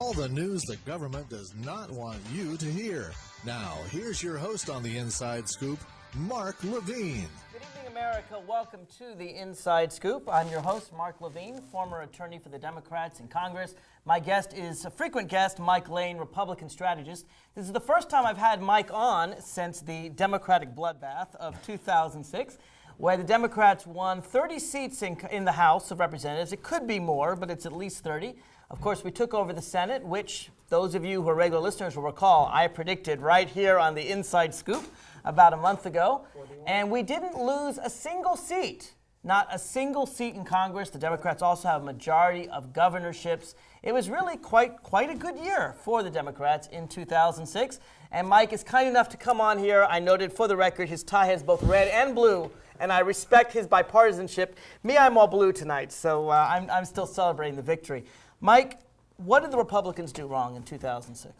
All the news the government does not want you to hear. Now, here's your host on the Inside Scoop, Mark Levine. Good evening, America. Welcome to the Inside Scoop. I'm your host, Mark Levine, former attorney for the Democrats in Congress. My guest is a frequent guest, Mike Lane, Republican strategist. This is the first time I've had Mike on since the Democratic bloodbath of 2006, where the Democrats won 30 seats in the House of Representatives. It could be more, but it's at least 30. Of course, we took over the Senate, which those of you who are regular listeners will recall I predicted right here on the Inside Scoop about a month ago. And we didn't lose a single seat, not a single seat in Congress. The Democrats also have a majority of governorships. It was really quite a good year for the Democrats in 2006. And Mike is kind enough to come on here. I noted for the record his tie has both red and blue, and I respect his bipartisanship. Me, I'm all blue tonight, so I'm still celebrating the victory. Mike, what did the Republicans do wrong in 2006?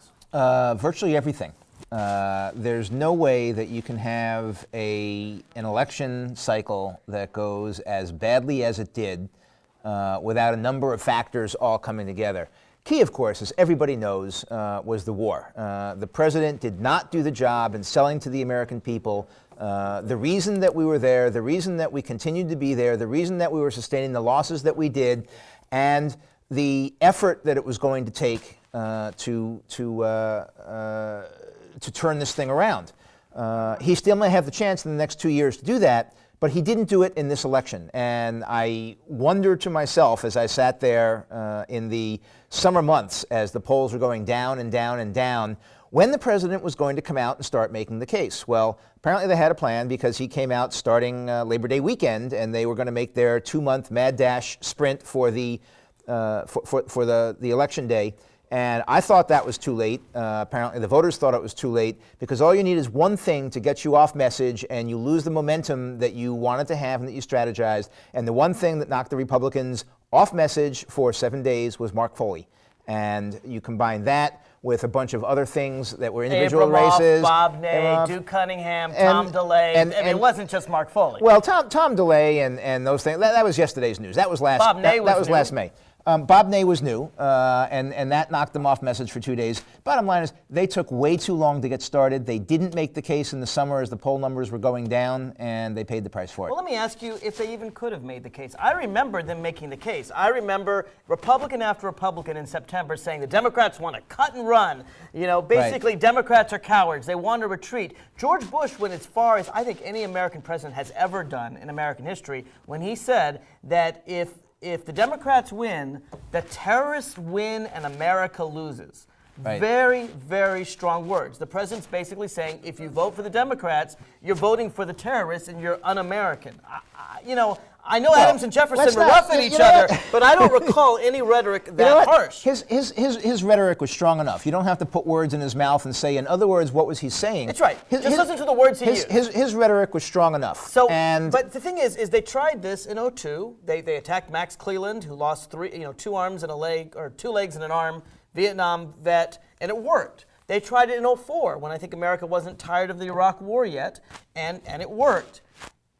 Virtually everything. There's no way that you can have an election cycle that goes as badly as it did without a number of factors all coming together. Key, of course, as everybody knows, was the war. The president did not do the job in selling to the American people the reason that we were there, the reason that we continued to be there, the reason that we were sustaining the losses that we did, and the effort that it was going to take to turn this thing around. He still may have the chance in the next 2 years to do that, but he didn't do it in this election. And I wonder to myself as I sat there in the summer months as the polls were going down and down and down, when the president was going to come out and start making the case. Well, apparently they had a plan because he came out starting Labor Day weekend, and they were going to make their 2-month mad dash sprint for the election day. And I thought that was too late. Apparently the voters thought it was too late, because all you need is one thing to get you off message and you lose the momentum that you wanted to have and that you strategized. And the one thing that knocked the Republicans off message for 7 days was Mark Foley. And you combine that with a bunch of other things that were individual races. Bob Ney, Duke Cunningham, Tom DeLay. And it wasn't just Mark Foley. Well, Tom DeLay and those things, that was yesterday's news. That was last May. Bob Ney was new, and that knocked them off message for 2 days. Bottom line is, they took way too long to get started. They didn't make the case in the summer as the poll numbers were going down, and they paid the price for it. Well, let me ask you if they even could have made the case. I remember them making the case. I remember Republican after Republican in September saying the Democrats want to cut and run. You know, basically, right. Democrats are cowards. They want to retreat. George Bush went as far as I think any American president has ever done in American history when he said that if the Democrats win, the terrorists win and America loses. Right. Very, very strong words. The president's basically saying, if you vote for the Democrats, you're voting for the terrorists and you're un-American. I know Adams and Jefferson were rough at each other, but I don't recall any rhetoric that harsh. His rhetoric was strong enough. You don't have to put words in his mouth and say, in other words, what was he saying? That's right. Just listen to the words he used. His rhetoric was strong enough. But the thing is they tried this in 2002. They attacked Max Cleland, who lost 2 arms and a leg, or 2 legs and an arm, Vietnam vet, and it worked. They tried it in 2004, when I think America wasn't tired of the Iraq War yet, and it worked.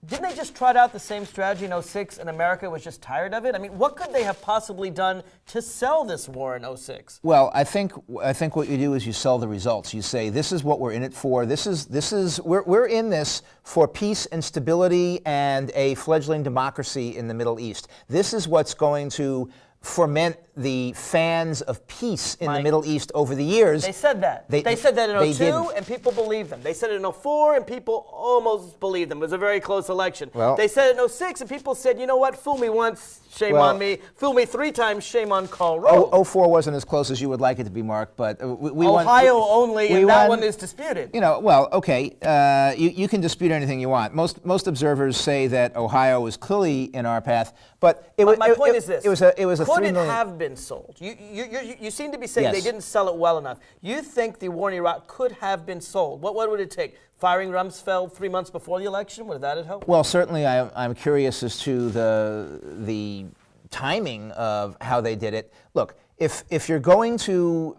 Didn't they just trot out the same strategy in 2006 and America was just tired of it? I mean, what could they have possibly done to sell this war in 2006? Well, I think what you do is you sell the results. You say, this is what we're in it for. We're in this for peace and stability and a fledgling democracy in the Middle East. This is what's going to foment the fans of peace in the Middle East over the years. They said that. They said that in 2002, and people believed them. They said it in 2004, and people almost believed them. It was a very close election. Well, they said it in 2006, and people said, you know what, fool me once, shame on me. Fool me 3 times, shame on Karl Rove. 2004 wasn't as close as you would like it to be, Mark, but we won. Ohio only, and that one is disputed. Okay, you can dispute anything you want. Most observers say that Ohio was clearly in our path, but my point is this. It was a Could 3 it million. have been sold? You seem to be saying Yes. they didn't sell it well enough. You think the war in Iraq could have been sold? What would it take? Firing Rumsfeld 3 months before the election? Would that have helped? Well, certainly I'm curious as to the timing of how they did it. Look, if you're going to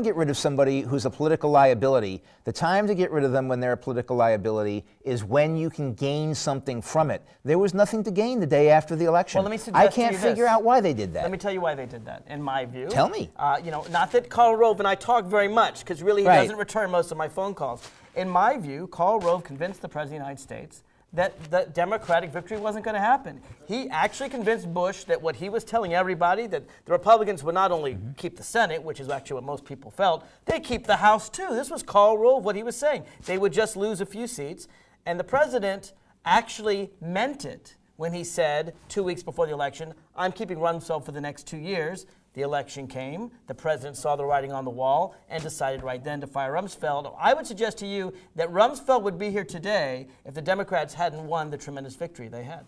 get rid of somebody who's a political liability, the time to get rid of them when they're a political liability is when you can gain something from it. There was nothing to gain the day after the election. Well, let me suggest I can't to you figure this. out why they did that. Let me tell you why they did that, in my view. Tell me. Not that Karl Rove and I talk very much, because really he doesn't return most of my phone calls. In my view, Karl Rove convinced the President of the United States that the Democratic victory wasn't going to happen. He actually convinced Bush that what he was telling everybody, that the Republicans would not only keep the Senate, which is actually what most people felt, they'd keep the House too. This was Karl Rove, what he was saying. They would just lose a few seats. And the president actually meant it when he said 2 weeks before the election, I'm keeping Rumsfeld for the next 2 years. The election came, the president saw the writing on the wall, and decided right then to fire Rumsfeld. I would suggest to you that Rumsfeld would be here today if the Democrats hadn't won the tremendous victory they had.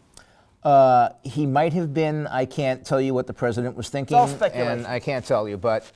He might have been. I can't tell you what the president was thinking, It's all speculation. and I can't tell you. But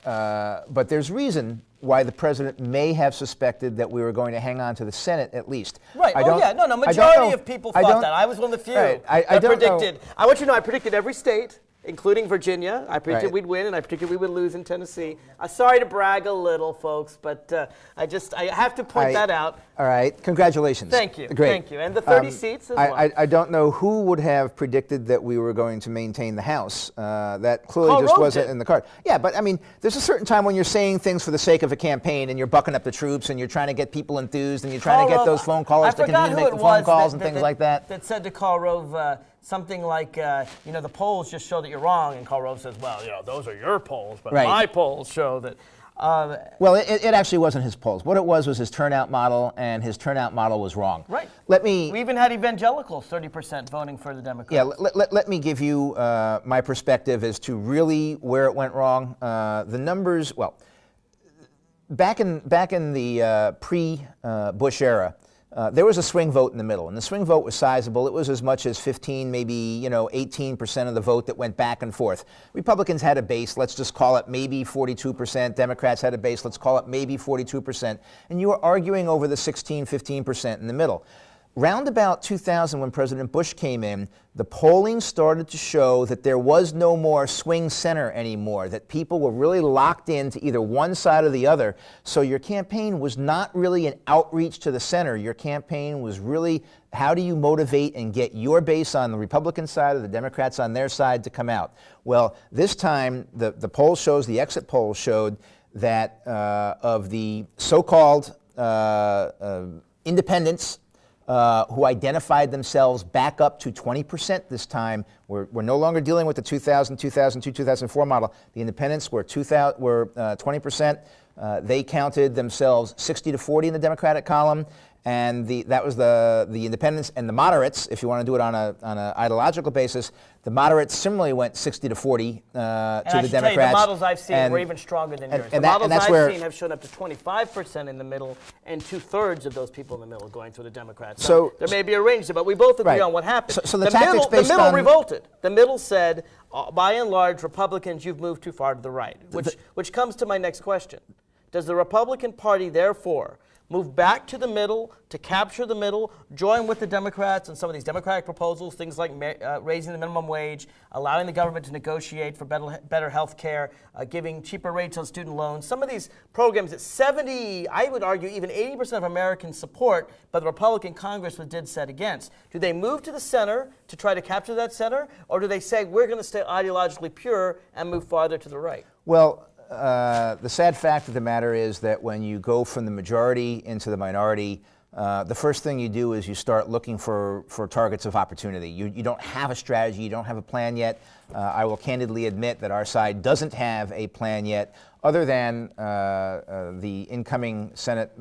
there's reason why the president may have suspected that we were going to hang on to the Senate at least. Right. Majority of people thought that. I was one of the few that predicted. I want you to know I predicted every state, including Virginia. I predicted we'd win, and I predicted we would lose in Tennessee. Sorry to brag a little, folks, but I have to point that out. All right. Congratulations. Thank you. Great. Thank you. And the 30 seats as well. I don't know who would have predicted that we were going to maintain the House. That clearly Karl just Rove wasn't did. in the card. Yeah, but I mean, there's a certain time when you're saying things for the sake of a campaign and you're bucking up the troops and you're trying to get people enthused and you're trying to get those phone callers to continue to make the phone calls and things like that. That said to Karl Rove something like, the polls just show that you're wrong, and Karl Rove says, well, those are your polls, but my polls show that. Well, it actually wasn't his polls. What it was his turnout model, and his turnout model was wrong. Right. We even had evangelicals, 30% voting for the Democrats. Yeah, let me give you my perspective as to really where it went wrong. The numbers, well, back in the pre-Bush era, there was a swing vote in the middle, and the swing vote was sizable. It was as much as 15, maybe 18% of the vote that went back and forth. Republicans had a base, let's just call it maybe 42%. Democrats had a base, let's call it maybe 42%. And you were arguing over the 16, 15% in the middle. Round about 2000, when President Bush came in, the polling started to show that there was no more swing center anymore, that people were really locked into either one side or the other. So your campaign was not really an outreach to the center. Your campaign was really, how do you motivate and get your base on the Republican side or the Democrats on their side to come out? Well, this time, the poll shows, the exit poll showed that of the so-called independents, who identified themselves back up to 20% this time. We're no longer dealing with the 2000, 2002, 2004 model. The independents were 20%. They counted themselves 60 to 40 in the Democratic column, and that was the independents and the moderates. If you want to do it on an ideological basis, the moderates similarly went 60 to 40 to the Democrats. Tell you, the models I've seen were even stronger than yours. The models I've seen have shown up to 25% in the middle, and 2/3 of those people in the middle going to the Democrats. So there may be a range there, but we both agree on what happened. So the tactics based the middle on revolted. The middle said, by and large, Republicans, you've moved too far to the right, which comes to my next question. Does the Republican Party, therefore, move back to the middle to capture the middle, join with the Democrats on some of these Democratic proposals, things like raising the minimum wage, allowing the government to negotiate for better health care, giving cheaper rates on student loans, some of these programs that 70, I would argue even 80% of Americans support, but the Republican Congress was dead set against. Do they move to the center to try to capture that center, or do they say we're going to stay ideologically pure and move farther to the right? Well, the sad fact of the matter is that when you go from the majority into the minority, the first thing you do is you start looking for targets of opportunity. You don't have a strategy, you don't have a plan yet. I will candidly admit that our side doesn't have a plan yet, other than the incoming Senate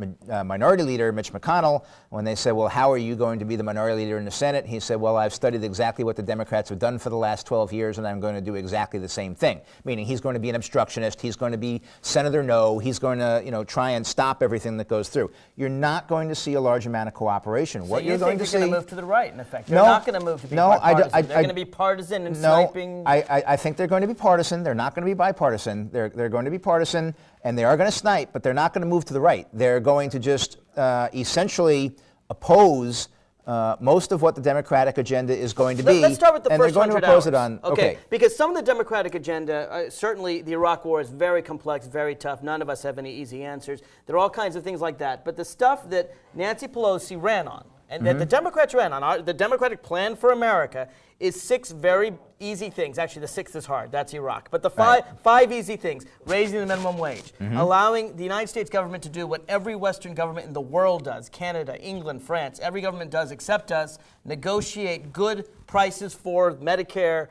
Minority Leader, Mitch McConnell, when they said, well, how are you going to be the Minority Leader in the Senate? He said, well, I've studied exactly what the Democrats have done for the last 12 years, and I'm going to do exactly the same thing. Meaning he's going to be an obstructionist, he's going to be Senator No, he's going to try and stop everything that goes through. You're not going to see a large amount of cooperation. So you're going to move to the right, in effect? They're not going to move to be bipartisan. They're going to be partisan and sniping? I think they're going to be partisan. They're not going to be bipartisan. They're going to be partisan, and they are going to snipe, but they're not going to move to the right. They're going to just essentially oppose most of what the Democratic agenda is going to be. Let's start with the and first they're going to 100 oppose hours. it on. Okay, because some of the Democratic agenda, certainly the Iraq War is very complex, very tough. None of us have any easy answers. There are all kinds of things like that. But the stuff that Nancy Pelosi ran on, and that the Democrats ran on, the Democratic Plan for America, is 6 very easy things. Actually, the 6th is hard. That's Iraq. But the five easy things: raising the minimum wage, allowing the United States government to do what every Western government in the world does, Canada, England, France, every government does except us, negotiate good prices for Medicare.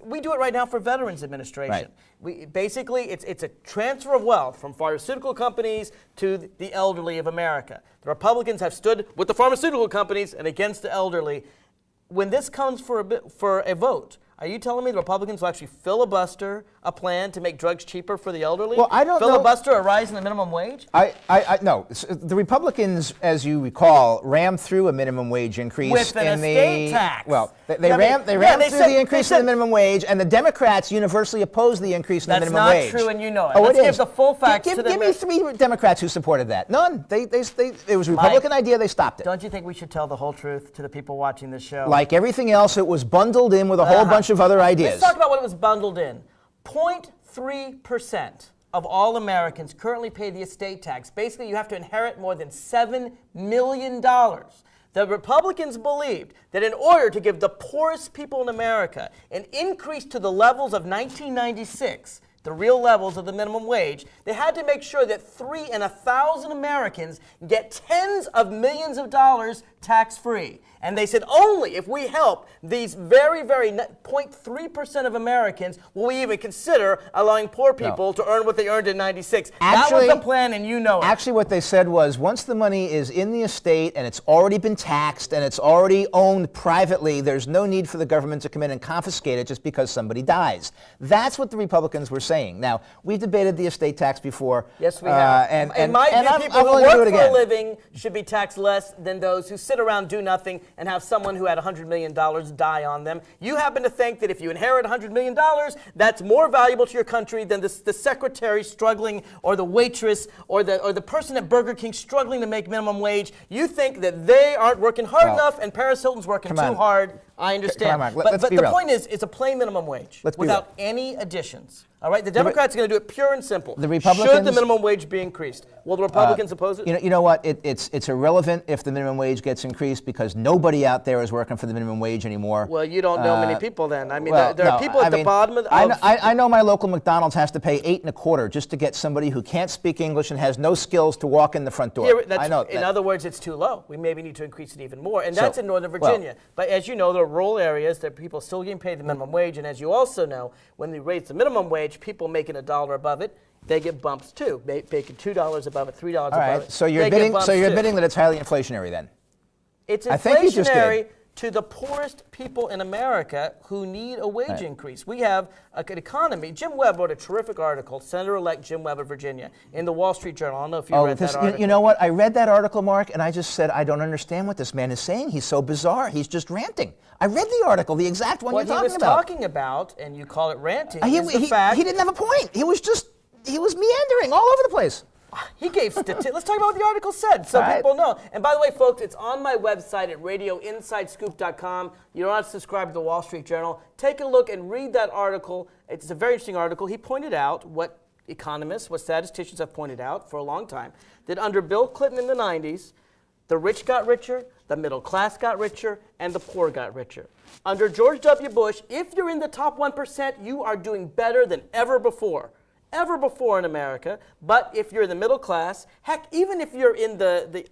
We do it right now for Veterans Administration. Basically, it's a transfer of wealth from pharmaceutical companies to the elderly of America. The Republicans have stood with the pharmaceutical companies and against the elderly. When this comes for a vote, are you telling me the Republicans will actually filibuster a plan to make drugs cheaper for the elderly? Well, I don't filibuster a rise in the minimum wage? No. The Republicans, as you recall, rammed through a minimum wage increase with an estate tax. Well, they rammed through the increase in the minimum wage, and the Democrats universally opposed the increase in the minimum wage. That's not true, and you know it. Oh, Let's it give is. the full facts to them. Give me 3 Democrats who supported that. None. It was a Republican idea. They stopped it. Don't you think we should tell the whole truth to the people watching this show? Like everything else, it was bundled in with a whole bunch of other ideas. Let's talk about what it was bundled in. 0.3% of all Americans currently pay the estate tax. Basically, you have to inherit more than $7 million. The Republicans believed that in order to give the poorest people in America an increase to the levels of 1996, the real levels of the minimum wage, they had to make sure that 3 in 1,000 Americans get tens of millions of dollars tax-free. And they said only if we help these very, very 0.3% of Americans will we even consider allowing poor people to earn what they earned in 96. That was the plan, and you know it. Actually, what they said was once the money is in the estate and it's already been taxed and it's already owned privately, there's no need for the government to come in and confiscate it just because somebody dies. That's what the Republicans were saying. Now, we've debated the estate tax before. Yes, we have. In my view, people who work for a living should be taxed less than those who sit around, do nothing, and have someone who had $100 million die on them. You happen to think that if you inherit $100 million, that's more valuable to your country than the secretary struggling, or the waitress, or the person at Burger King struggling to make minimum wage. You think that they aren't working hard enough, and Paris Hilton's working too hard. I understand. But the point is, it's a plain minimum wage without any additions. All right, the Democrats are going to do it pure and simple. The Republicans, should the minimum wage be increased? Will the Republicans oppose it? You know what? It's irrelevant if the minimum wage gets increased because nobody out there is working for the minimum wage anymore. Well, you don't know many people then. I mean, there are people at the bottom of. I know my local McDonald's has to pay $8.25 just to get somebody who can't speak English and has no skills to walk in the front door. I know. In other words, it's too low. We maybe need to increase it even more, and that's in Northern Virginia. But as you know, there are rural areas that people still getting paid the minimum wage, and as you also know, when we raise the minimum wage, people making $1 above it, they get bumps too. Making $2 above it, $3 above it. So you're admitting that it's highly inflationary then? It's inflationary to the poorest people in America who need a wage increase. We have an economy. Jim Webb wrote a terrific article, Senator-elect Jim Webb of Virginia, in the Wall Street Journal. I don't know if you read that article. You know what? I read that article, Mark, and I just said, I don't understand what this man is saying. He's so bizarre. He's just ranting. I read the article, the exact one you're talking about. What he was talking about, and you call it ranting, is the fact... He didn't have a point. He was meandering all over the place. He gave statistics. Let's talk about what the article said so people know. And by the way, folks, it's on my website at radioinsidescoop.com. You don't have to subscribe to the Wall Street Journal. Take a look and read that article. It's a very interesting article. He pointed out what economists, what statisticians have pointed out for a long time, that under Bill Clinton in the 90s, the rich got richer, the middle class got richer, and the poor got richer. Under George W. Bush, if you're in the top 1%, you are doing better than ever before in America. But if you're in the middle class, heck, even if you're in the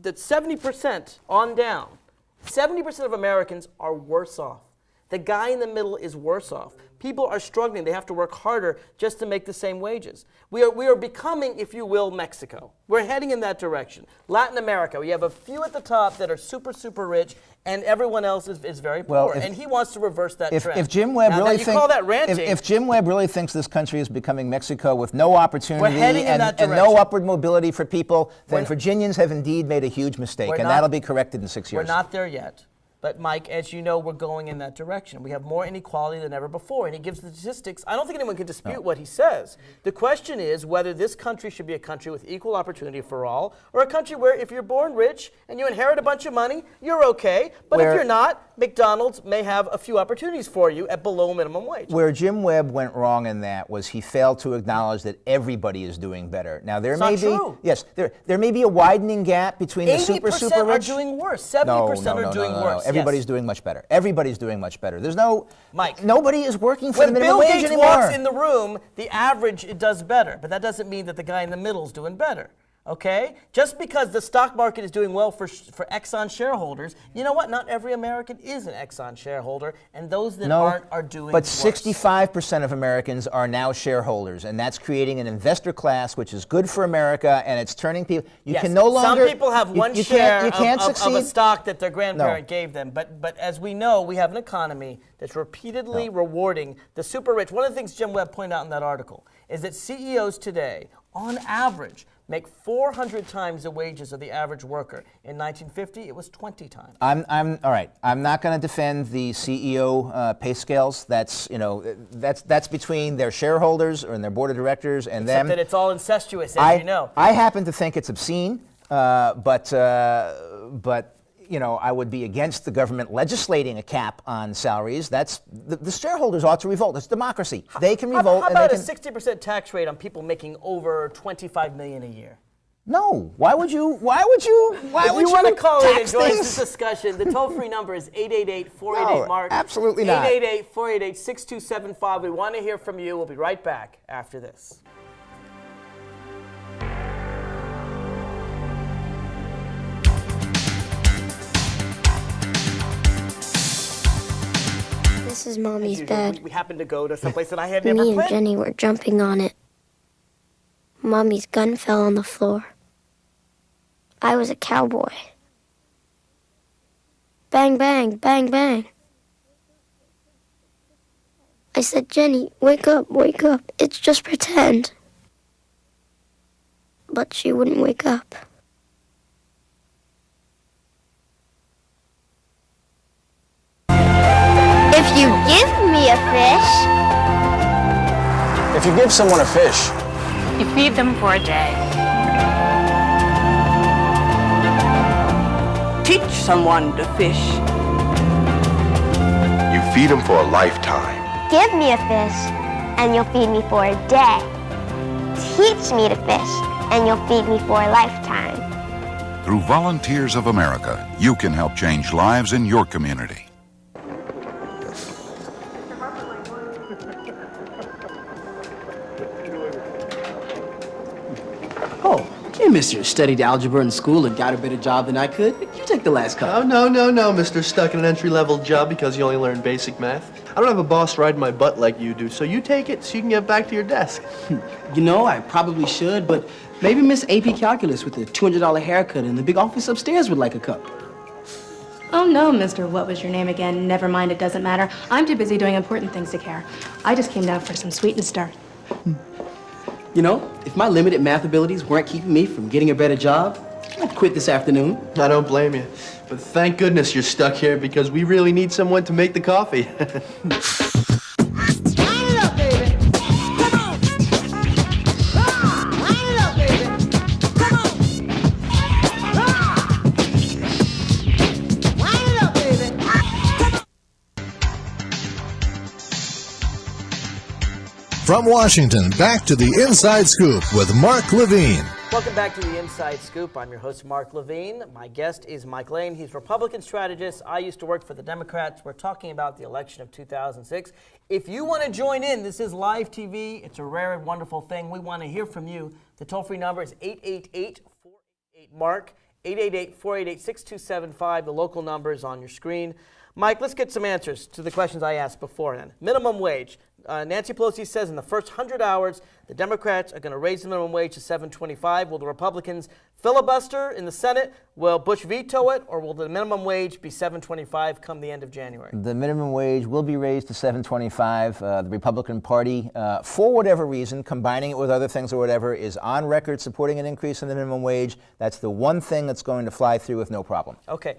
70% on down, 70% of Americans are worse off. The guy in the middle is worse off. People are struggling. They have to work harder just to make the same wages. We are becoming, if you will, Mexico. We're heading in that direction. Latin America, we have a few at the top that are super, super rich, and everyone else is very poor. And he wants to reverse that trend. If Jim Webb call that ranting. If Jim Webb really thinks this country is becoming Mexico with no opportunity and no upward mobility for people, then Virginians have indeed made a huge mistake, and that'll be corrected in 6 years. We're not there yet. But Mike, as you know, we're going in that direction. We have more inequality than ever before. And he gives the statistics. I don't think anyone can dispute what he says. The question is whether this country should be a country with equal opportunity for all, or a country where if you're born rich and you inherit a bunch of money, you're okay. But if you're not, McDonald's may have a few opportunities for you at below minimum wage. Where Jim Webb went wrong in that was he failed to acknowledge that everybody is doing better. Now there may be yes, there may be a widening gap between the super rich. 80% are doing worse. 70% are doing worse. Everybody's doing much better. Everybody's doing much better. There's no Mike. Nobody is working for the minimum wage anymore. When Bill Gates walks in the room, the average it does better, but that doesn't mean that the guy in the middle is doing better. Okay? Just because the stock market is doing well for Exxon shareholders, you know what? Not every American is an Exxon shareholder, and those that aren't are doing worse. But 65% of Americans are now shareholders, and that's creating an investor class which is good for America, and it's turning people. You can no longer. Some people have one share of a succeed. stock that their grandparent gave them, but as we know, we have an economy that's repeatedly rewarding the super rich. One of the things Jim Webb pointed out in that article is that CEOs today, on average, make 400 times the wages of the average worker. In 1950, it was 20 times. I'm all right. I'm not going to defend the CEO pay scales. That's that's between their shareholders or in their board of directors and Except them. that it's all incestuous, as you know. I happen to think it's obscene, but I would be against the government legislating a cap on salaries. That's the shareholders ought to revolt. It's democracy. They can revolt. How about a 60% tax rate on people making over $25 million a year? No. Why would you? If you want to call in and join things? this discussion, the toll-free number is 888-488-MARK. No, absolutely not. 888-488-6275. We want to hear from you. We'll be right back after this. This is Mommy's bed. We happened to go to someplace that I had never Me been. and Jenny were jumping on it. Mommy's gun fell on the floor. I was a cowboy. Bang, bang, bang, bang. I said, Jenny, wake up, it's just pretend. But she wouldn't wake up. If you give me a fish... If you give someone a fish, you feed them for a day. Teach someone to fish. You feed them for a lifetime. Give me a fish, and you'll feed me for a day. Teach me to fish, and you'll feed me for a lifetime. Through Volunteers of America, you can help change lives in your community. Oh, hey, mister, studied algebra in school and got a better job than I could. You take the last couple. Oh, no, mister. Stuck in an entry-level job because you only learned basic math. I don't have a boss riding my butt like you do, so you take it so you can get back to your desk. You know, I probably should, but maybe Miss AP Calculus with the $200 haircut in the big office upstairs would like a cup. Oh, no, Mr. What was your name again? Never mind, it doesn't matter. I'm too busy doing important things to care. I just came down for some sweet and start. You know, if my limited math abilities weren't keeping me from getting a better job, I'd quit this afternoon. I don't blame you. But thank goodness you're stuck here because we really need someone to make the coffee. Line it up, baby. Come on. Line it up, baby. Come on. Line it up, baby. From Washington, back to the Inside Scoop with Mark Levine. Welcome back to the Inside Scoop. I'm your host, Mark Levine. My guest is Mike Lane. He's a Republican strategist. I used to work for the Democrats. We're talking about the election of 2006. If you want to join in, this is live TV. It's a rare and wonderful thing. We want to hear from you. The toll-free number is 888-488-MARK, 888-488-6275. The local number is on your screen. Mike, let's get some answers to the questions I asked before then. Minimum wage. Nancy Pelosi says in the first 100 hours, the Democrats are going to raise the minimum wage to $7.25. Will the Republicans filibuster in the Senate? Will Bush veto it? Or will the minimum wage be $7.25 come the end of January? The minimum wage will be raised to $7.25. The Republican Party, for whatever reason, combining it with other things or whatever, is on record supporting an increase in the minimum wage. That's the one thing that's going to fly through with no problem. Okay.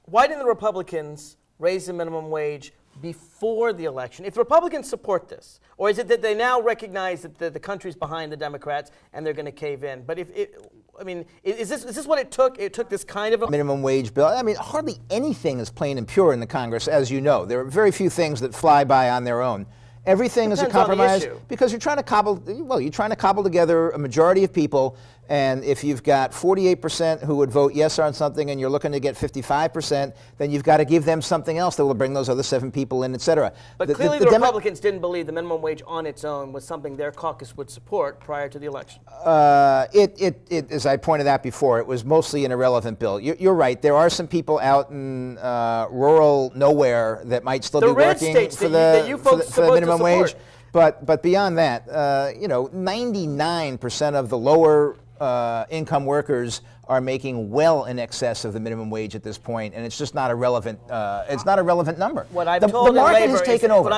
why didn't the Republicans raise the minimum wage before the election? If the Republicans support this, or is it that they now recognize that the country's behind the Democrats and they're going to cave in? But is this what it took? It took this kind of a minimum wage bill. I mean, hardly anything is plain and pure in the Congress, as you know. There are very few things that fly by on their own. Everything is a compromise because you're trying to cobble together a majority of people, and if you've got 48% who would vote yes on something and you're looking to get 55%, then you've got to give them something else that will bring those other 7 people in, et cetera. But clearly the Republicans didn't believe the minimum wage on its own was something their caucus would support prior to the election. As I pointed out before, it was mostly an irrelevant bill. You're right. There are some people out in rural nowhere that might still be working for the minimum wage. But beyond that, 99% of the lower income workers are making well in excess of the minimum wage at this point, and it's just not a relevant. It's not a relevant number. What I'm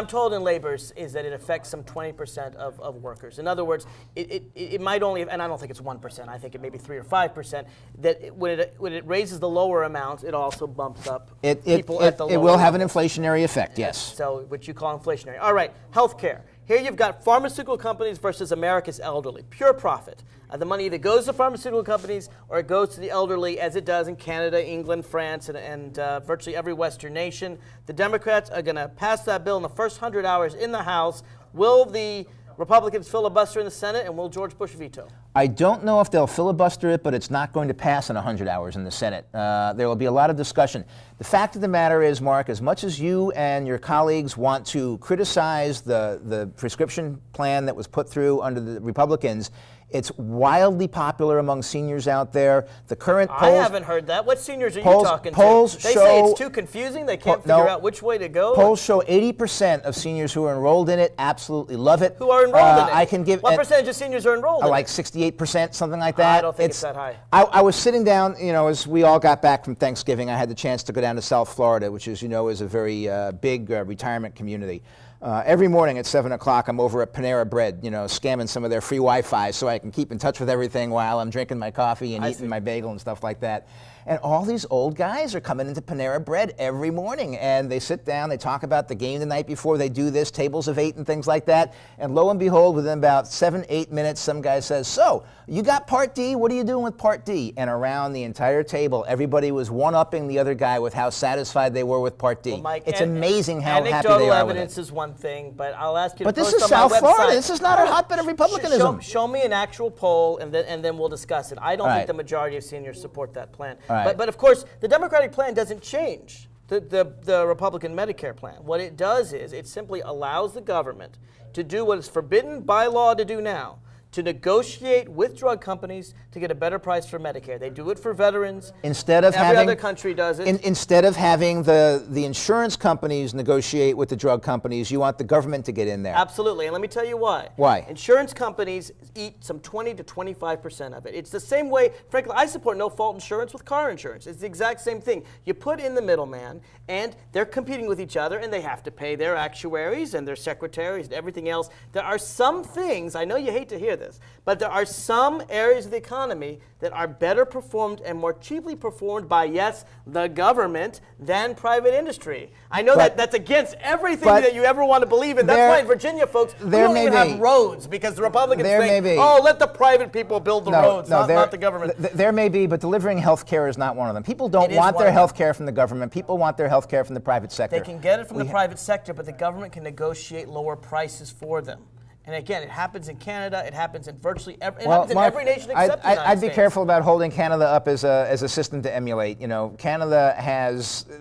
told in labor is that it affects some 20% of workers. In other words, it might only, and I don't think it's 1%. I think it may be 3 or 5%. That when it raises the lower amounts, it also bumps up people at the lower. It will have an inflationary effect. Yes. So what you call inflationary. All right, healthcare. Here you've got pharmaceutical companies versus America's elderly. Pure profit. The money either goes to pharmaceutical companies or it goes to the elderly, as it does in Canada, England, France, and virtually every Western nation. The Democrats are going to pass that bill in the first 100 hours in the House. Will the Republicans filibuster in the Senate, and will George Bush veto? I don't know if they'll filibuster it, but it's not going to pass in 100 hours in the Senate. There will be a lot of discussion. The fact of the matter is, Mark, as much as you and your colleagues want to criticize the prescription plan that was put through under the Republicans, it's wildly popular among seniors out there. The current polls... I haven't heard that. What seniors are you talking to? They say it's too confusing. They can't figure out which way to go. Polls show 80% of seniors who are enrolled in it absolutely love it. Who are enrolled in it? I can give... What percentage of seniors are enrolled in it? Like 68%, something like that. I don't think it's that high. I was sitting down, as we all got back from Thanksgiving, I had the chance to go down to South Florida, which is a very big retirement community. Every morning at 7 o'clock, I'm over at Panera Bread, scamming some of their free Wi-Fi so I can keep in touch with everything while I'm drinking my coffee and eating my bagel and stuff like that. And all these old guys are coming into Panera Bread every morning, and they sit down, they talk about the game the night before, they do this, tables of 8 and things like that. And lo and behold, within about 7-8 minutes, some guy says, "So, you got Part D? What are you doing with Part D?" And around the entire table, everybody was one-upping the other guy with how satisfied they were with Part D. Well, Mike, it's amazing how happy they are with it. Anecdotal evidence is one thing, but I'll ask you to post on my website. But this is South Florida. This is not a hotbed of republicanism. Show me an actual poll, and then we'll discuss it. I don't think the majority of seniors support that plan. But of course, the Democratic plan doesn't change the Republican Medicare plan. What it does is it simply allows the government to do what is forbidden by law to do now, to negotiate with drug companies to get a better price for Medicare. They do it for veterans. Every other country does it. Instead of having the insurance companies negotiate with the drug companies, you want the government to get in there. Absolutely, and let me tell you why. Why? Insurance companies eat some 20 to 25% of it. It's the same way, frankly, I support no-fault insurance with car insurance. It's the exact same thing. You put in the middleman, and they're competing with each other, and they have to pay their actuaries and their secretaries and everything else. There are some things, I know you hate to hear this, but there are some areas of the economy that are better performed and more cheaply performed by, yes, the government than private industry. I know that's against everything that you ever want to believe in. That's why in Virginia, folks, we don't even have roads because the Republicans think, oh, let the private people build the roads, not the government. There may be, but delivering health care is not one of them. People don't want their health care from the government. People want their health care from the private sector. They can get it from the private sector, but the government can negotiate lower prices for them. And again, it happens in Canada. It happens in virtually every. It happens in every nation except the United States. I'd be careful about holding Canada up as a system to emulate. Canada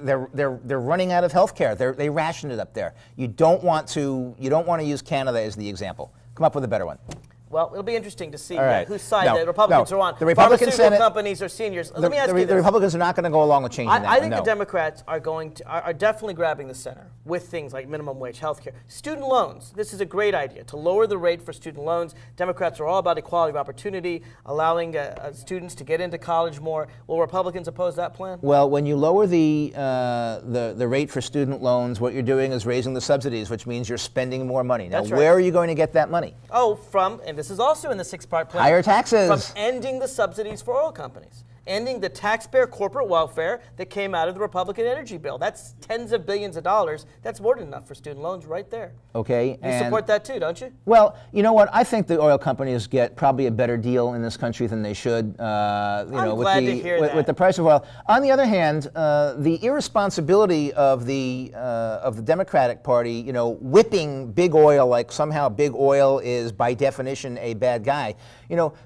they're running out of health care. They ration it up there. You don't want to use Canada as the example. Come up with a better one. Well, it'll be interesting to see whose side the Republicans are on. The Republican Senate companies or seniors. Let me ask you this. The Republicans are not going to go along with changing that. I think the Democrats are are definitely grabbing the center with things like minimum wage, health care. Student loans. This is a great idea, to lower the rate for student loans. Democrats are all about equality of opportunity, allowing students to get into college more. Will Republicans oppose that plan? Well, when you lower the rate for student loans, what you're doing is raising the subsidies, which means you're spending more money. Now, where are you going to get that money? Oh, and this is also in the 6-part plan. Higher taxes. From ending the subsidies for oil companies. ending the taxpayer corporate welfare that came out of the Republican energy bill. That's tens of billions of dollars. That's more than enough for student loans right there. Okay. You support that too, don't you? Well, you know what? I think the oil companies get probably a better deal in this country than they should. I'm glad to hear that. With the price of oil. On the other hand, the irresponsibility of the Democratic Party, whipping big oil like somehow big oil is by definition a bad guy.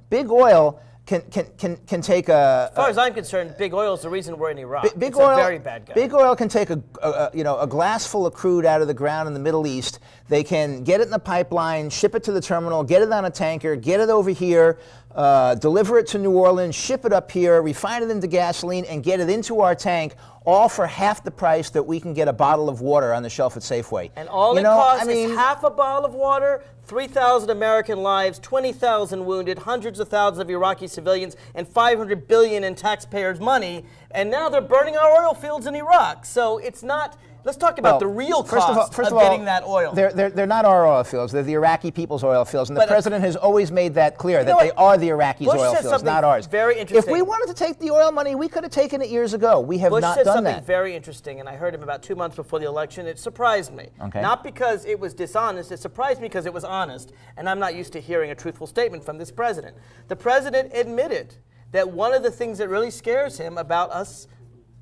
Big oil can take a. As far as I'm concerned, big oil is the reason we're in Iraq. Big it's oil, a very bad guy. Big oil can take a glass full of crude out of the ground in the Middle East. They can get it in the pipeline, ship it to the terminal, get it on a tanker, get it over here, deliver it to New Orleans, ship it up here, refine it into gasoline, and get it into our tank, all for half the price that we can get a bottle of water on the shelf at Safeway. And all it costs is half a bottle of water, 3,000 American lives, 20,000 wounded, hundreds of thousands of Iraqi civilians, and $500 billion in taxpayers' money. And now they're burning our oil fields in Iraq. So it's not. Let's talk about the real cost of getting that oil. They're not our oil fields. They're the Iraqi people's oil fields. And the president has always made that clear, that they are the Iraqis' oil fields, not ours. Very interesting. If we wanted to take the oil money, we could have taken it years ago. We have not done that. Bush said something very interesting, and I heard him about 2 months before the election. It surprised me. Okay. Not because it was dishonest. It surprised me because it was honest. And I'm not used to hearing a truthful statement from this president. The president admitted that one of the things that really scares him about us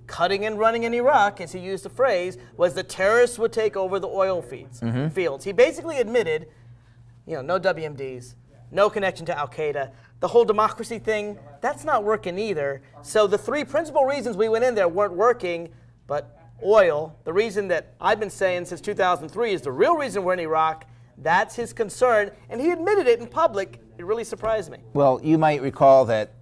cutting and running in Iraq, as he used the phrase, was the terrorists would take over the oil fields. He basically admitted, no WMDs, no connection to Al-Qaeda. The whole democracy thing, that's not working either. So the three principal reasons we went in there weren't working, but oil, the reason that I've been saying since 2003 is the real reason we're in Iraq. That's his concern, and he admitted it in public. It really surprised me. Well, you might recall that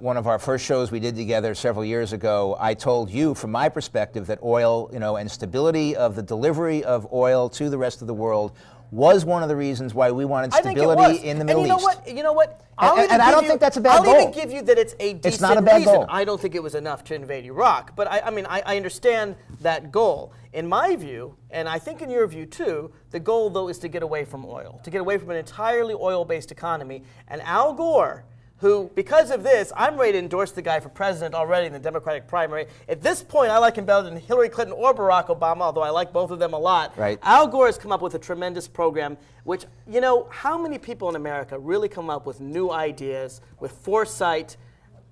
one of our first shows we did together several years ago, I told you, from my perspective, that oil, and stability of the delivery of oil to the rest of the world was one of the reasons why we wanted stability in the Middle East. You know what? And I don't think that's a bad goal. I'll even give you that it's a decent It's not a bad reason. goal. I don't think it was enough to invade Iraq. But I understand that goal. In my view, and I think in your view too, the goal though is to get away from oil, to get away from an entirely oil-based economy. And Al Gore, who, because of this, I'm ready to endorse the guy for president already in the Democratic primary. At this point, I like him better than Hillary Clinton or Barack Obama, although I like both of them a lot. Right. Al Gore has come up with a tremendous program, which, how many people in America really come up with new ideas, with foresight?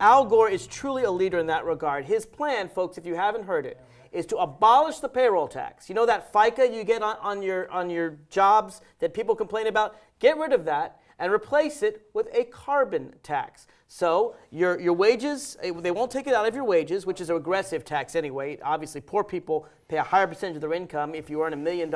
Al Gore is truly a leader in that regard. His plan, folks, if you haven't heard it, is to abolish the payroll tax. You know that FICA you get on your jobs that people complain about? Get rid of that and replace it with a carbon tax. So your wages, they won't take it out of your wages, which is a regressive tax anyway. Obviously, poor people pay a higher percentage of their income. If you earn $1 million,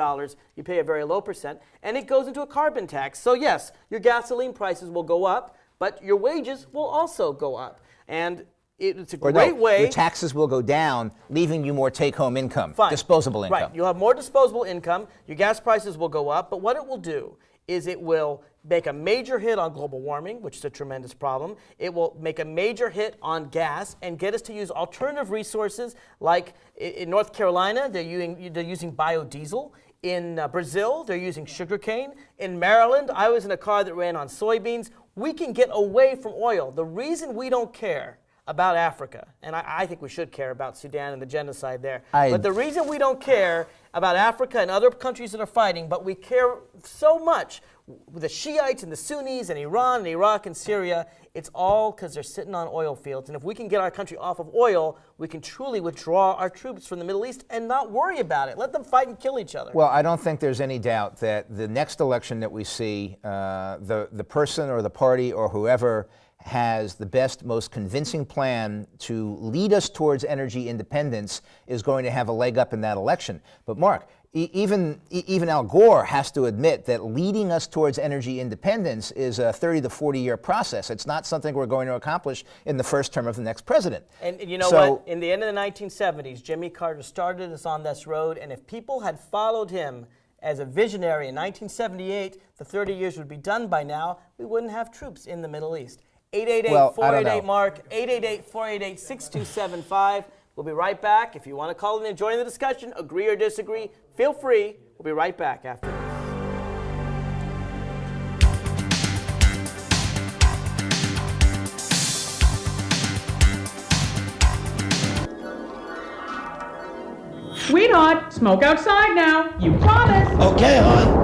you pay a very low percent. And it goes into a carbon tax. So yes, your gasoline prices will go up, but your wages will also go up. And it's a great way. Your taxes will go down, leaving you more take-home income, disposable income. Right, you'll have more disposable income. Your gas prices will go up, but what it will do is it will make a major hit on global warming, which is a tremendous problem. It will make a major hit on gas and get us to use alternative resources, like in North Carolina, they're using biodiesel. In Brazil, they're using sugarcane. In Maryland, I was in a car that ran on soybeans. We can get away from oil. The reason we don't care about Africa, and I think we should care about Sudan and the genocide there, but the reason we don't care about Africa and other countries that are fighting, but we care so much with the Shiites and the Sunnis and Iran and Iraq and Syria, it's all because they're sitting on oil fields. And if we can get our country off of oil, we can truly withdraw our troops from the Middle East and not worry about it. Let them fight and kill each other. Well, I don't think there's any doubt that the next election that we see, the person or the party or whoever has the best, most convincing plan to lead us towards energy independence is going to have a leg up in that election. But Mark, even Al Gore has to admit that leading us towards energy independence is a 30 to 40-year process. It's not something we're going to accomplish in the first term of the next president. And you know what? In the end of the 1970s, Jimmy Carter started us on this road, and if people had followed him as a visionary in 1978, the 30 years would be done by now. We wouldn't have troops in the Middle East. 888-488-MARK, 888-488-6275. We'll be right back. If you want to call in and join the discussion, agree or disagree, feel free. We'll be right back after this. Sweetheart, smoke outside now. You promised. Okay, hon.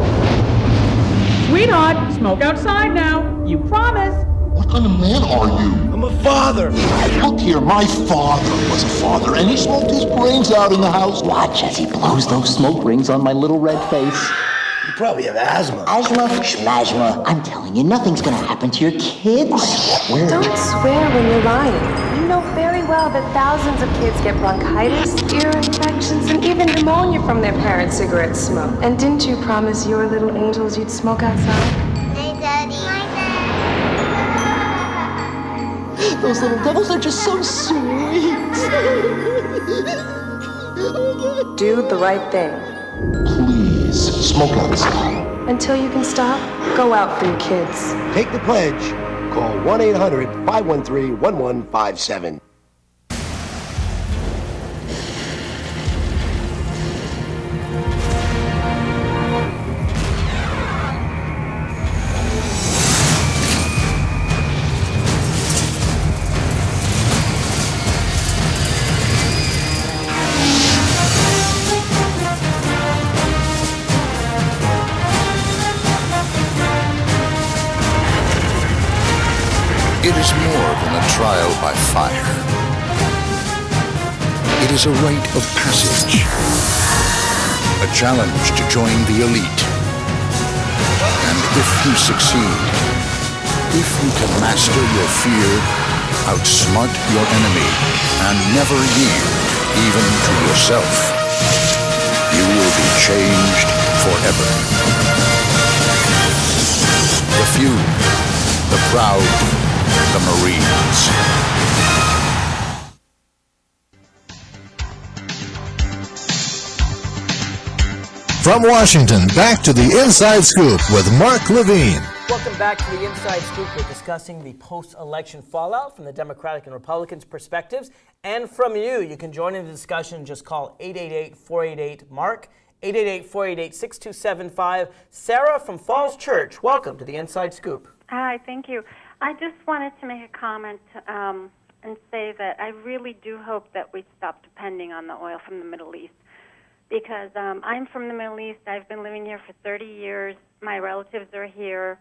Sweetheart, smoke outside now. You promised. What kind of man are you? I'm a father. Look here, my father was a father, and he smoked his brains out in the house. Watch as he blows those smoke rings on my little red face. You probably have asthma. Asthma? Schmasma. I'm telling you, nothing's gonna happen to your kids. Don't swear when you're lying. You know very well that thousands of kids get bronchitis, ear infections, and even pneumonia from their parents' cigarette smoke. And didn't you promise your little angels you'd smoke outside? Hey, Daddy. Those little devils are just so sweet. Do the right thing. Please, smoke outside. Until you can stop, go out for your kids. Take the pledge. Call 1-800-513-1157. It is more than a trial by fire. It is a rite of passage, a challenge to join the elite. And if you succeed, if you can master your fear, outsmart your enemy, and never yield even to yourself, you will be changed forever. The few, the proud, the Marines. From Washington, back to the Inside Scoop with Mark Levine. Welcome back to the Inside Scoop. We're discussing the post-election fallout from the Democratic and Republicans' perspectives. And from you, you can join in the discussion. Just call 888-488-MARK, 888-488-6275. Sarah from Falls Church, welcome to the Inside Scoop. Hi, thank you. I just wanted to make a comment and say that I really do hope that we stop depending on the oil from the Middle East, because I'm from the Middle East. I've been living here for 30 years. My relatives are here.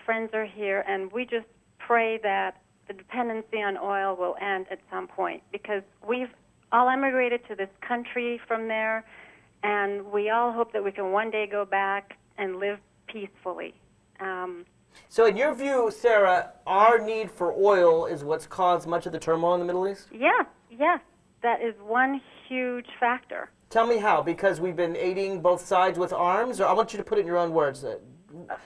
Friends are here, and we just pray that the dependency on oil will end at some point, because we've all emigrated to this country from there, and we all hope that we can one day go back and live peacefully. So in your view, Sarah, our need for oil is what's caused much of the turmoil in the Middle East? Yes, that is one huge factor. Tell me how, because we've been aiding both sides with arms, or I want you to put it in your own words.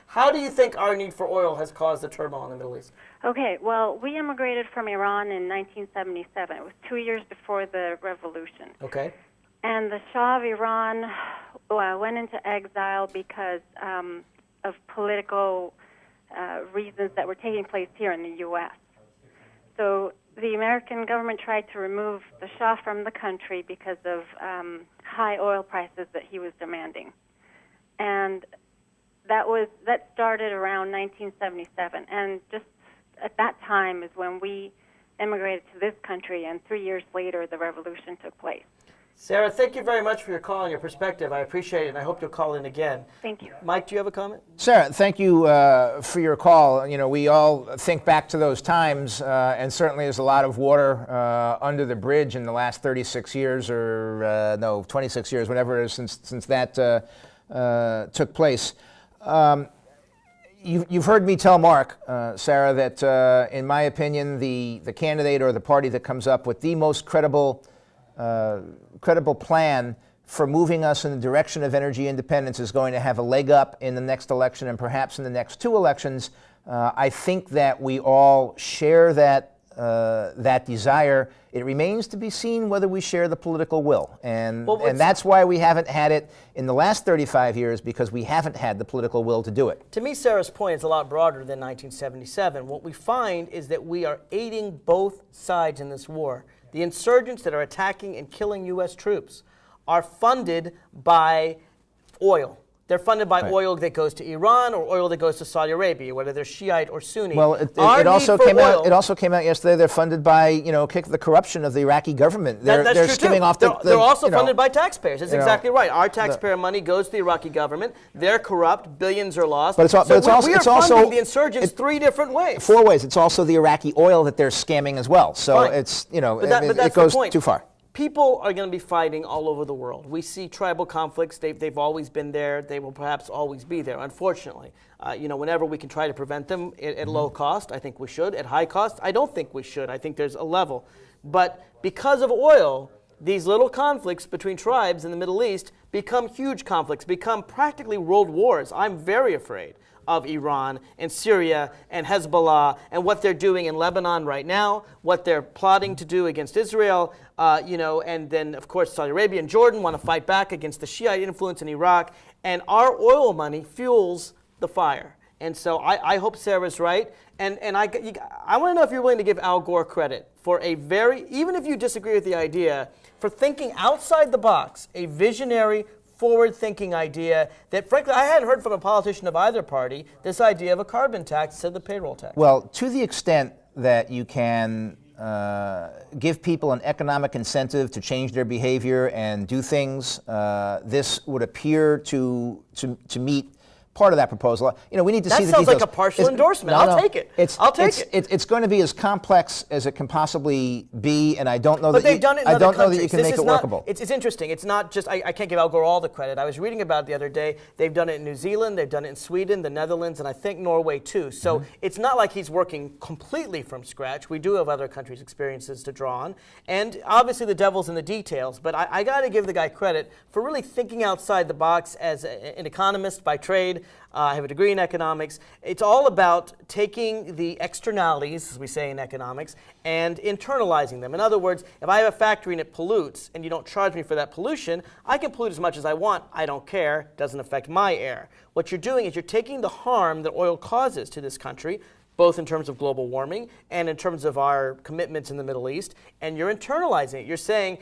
How do you think our need for oil has caused the turmoil in the Middle East? Okay, well, we immigrated from Iran in 1977. It was 2 years before the revolution. Okay. And the Shah of Iran went into exile because of political reasons that were taking place here in the U.S. So the American government tried to remove the Shah from the country because of high oil prices that he was demanding. And that started around 1977. And just at that time is when we immigrated to this country, and 3 years later the revolution took place. Sarah, thank you very much for your call and your perspective. I appreciate it, and I hope you'll call in again. Thank you. Mike, do you have a comment? Sarah, thank you for your call. You know, we all think back to those times, and certainly there's a lot of water under the bridge in the last 36 years, or 26 years, whatever it is, since that took place. You've heard me tell Mark, Sarah, that in my opinion, the candidate or the party that comes up with the most credible plan for moving us in the direction of energy independence is going to have a leg up in the next election and perhaps in the next two elections. I think that we all share that desire. It remains to be seen whether we share the political will. And that's why we haven't had it in the last 35 years, because we haven't had the political will to do it. To me, Sarah's point is a lot broader than 1977. What we find is that we are aiding both sides in this war. The insurgents that are attacking and killing U.S. troops are funded by oil. They're funded by oil that goes to Iran or oil that goes to Saudi Arabia, whether they're Shiite or Sunni. Well, it also came out. It also came out yesterday. They're funded by the corruption of the Iraqi government. They're skimming off the. They're also funded by taxpayers. That's exactly right. Our taxpayer money goes to the Iraqi government. They're corrupt. Billions are lost. But we are funding the insurgents 3 different ways. 4 ways. It's also the Iraqi oil that they're scamming as well. So it's it goes too far. People are going to be fighting all over the world. We see tribal conflicts. They've always been there. They will perhaps always be there, unfortunately. Whenever we can try to prevent them at low cost, I think we should. At high cost, I don't think we should. I think there's a level. But because of oil, these little conflicts between tribes in the Middle East become huge conflicts, become practically world wars. I'm very afraid of Iran and Syria and Hezbollah and what they're doing in Lebanon right now, what they're plotting to do against Israel, and then, of course, Saudi Arabia and Jordan want to fight back against the Shiite influence in Iraq, and our oil money fuels the fire. And so I hope Sarah's right, and I want to know if you're willing to give Al Gore credit for even if you disagree with the idea, for thinking outside the box, a visionary, forward-thinking idea that, frankly, I hadn't heard from a politician of either party, this idea of a carbon tax instead of the payroll tax. Well, to the extent that you can give people an economic incentive to change their behavior and do things, this would appear to meet part of that proposal. We need to see the details. That sounds like a partial endorsement. I'll take it. I'll take it. It's going to be as complex as it can possibly be, and I don't know that you can make it workable. It's interesting. It's not just, I can't give Al Gore all the credit. I was reading about it the other day. They've done it in New Zealand, they've done it in Sweden, the Netherlands, and I think Norway too. So it's not like he's working completely from scratch. We do have other countries' experiences to draw on. And obviously the devil's in the details, but I got to give the guy credit for really thinking outside the box as an economist by trade. I have a degree in economics. It's all about taking the externalities, as we say in economics, and internalizing them. In other words, if I have a factory and it pollutes and you don't charge me for that pollution, I can pollute as much as I want. I don't care. It doesn't affect my air. What you're doing is you're taking the harm that oil causes to this country, both in terms of global warming and in terms of our commitments in the Middle East, and you're internalizing it. You're saying,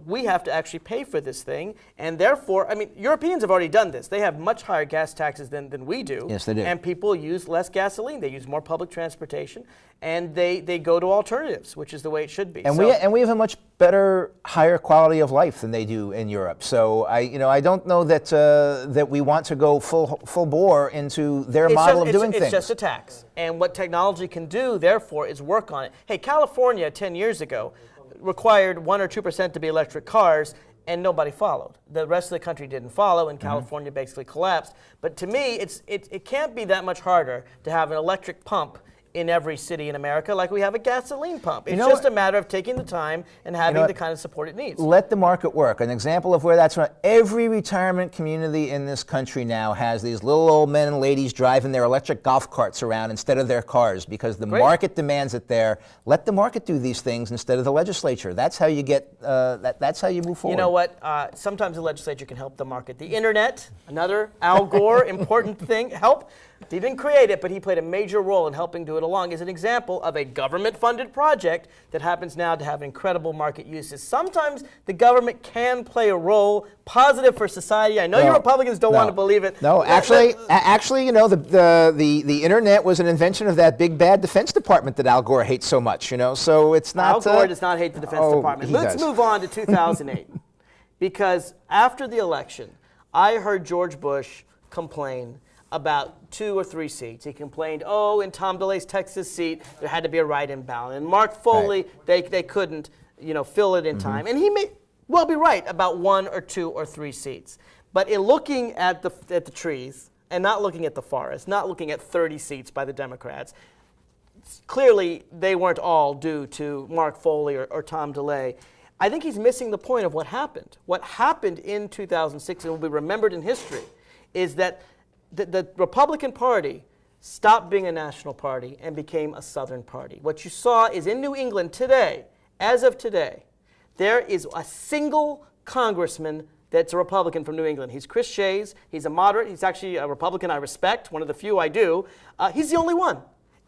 we have to actually pay for this thing, and therefore, Europeans have already done this. They have much higher gas taxes than we do. Yes, they do. And people use less gasoline. They use more public transportation, and they go to alternatives, which is the way it should be. And we have a much better, higher quality of life than they do in Europe. So I don't know that we want to go full bore into their model of doing things. It's just a tax. And what technology can do, therefore, is work on it. Hey, California 10 years ago required 1 or 2% to be electric cars, and nobody followed. The rest of the country didn't follow, and California basically collapsed. But to me, it can't be that much harder to have an electric pump in every city in America like we have a gasoline pump. It's just a matter of taking the time and having the kind of support it needs. Let the market work. An example of where that's right. Every retirement community in this country now has these little old men and ladies driving their electric golf carts around instead of their cars because the market demands it there. Let the market do these things instead of the legislature. That's how you get. That's how you move forward. You know what? Sometimes the legislature can help the market. The internet, another Al Gore important thing, help. He didn't create it, but he played a major role in helping do it along, is an example of a government-funded project that happens now to have incredible market uses. Sometimes the government can play a role positive for society. I know you Republicans don't want to believe it. No, actually, the internet was an invention of that big bad Defense Department that Al Gore hates so much. So it's not. Al Gore does not hate the Defense Department. Let's move on to 2008, because after the election, I heard George Bush complain about 2 or 3 seats. He complained, in Tom DeLay's Texas seat, there had to be a write-in ballot. And Mark Foley, they couldn't, fill it in time. And he may well be right about 1 or 2 or 3 seats. But in looking at the trees and not looking at the forest, not looking at 30 seats by the Democrats, clearly they weren't all due to Mark Foley or Tom DeLay. I think he's missing the point of what happened. What happened in 2006 and will be remembered in history is that the Republican Party stopped being a national party and became a Southern party. What you saw is in New England today, as of today, there is a single congressman that's a Republican from New England. He's Chris Shays. He's a moderate. He's actually a Republican I respect, one of the few I do. He's the only one.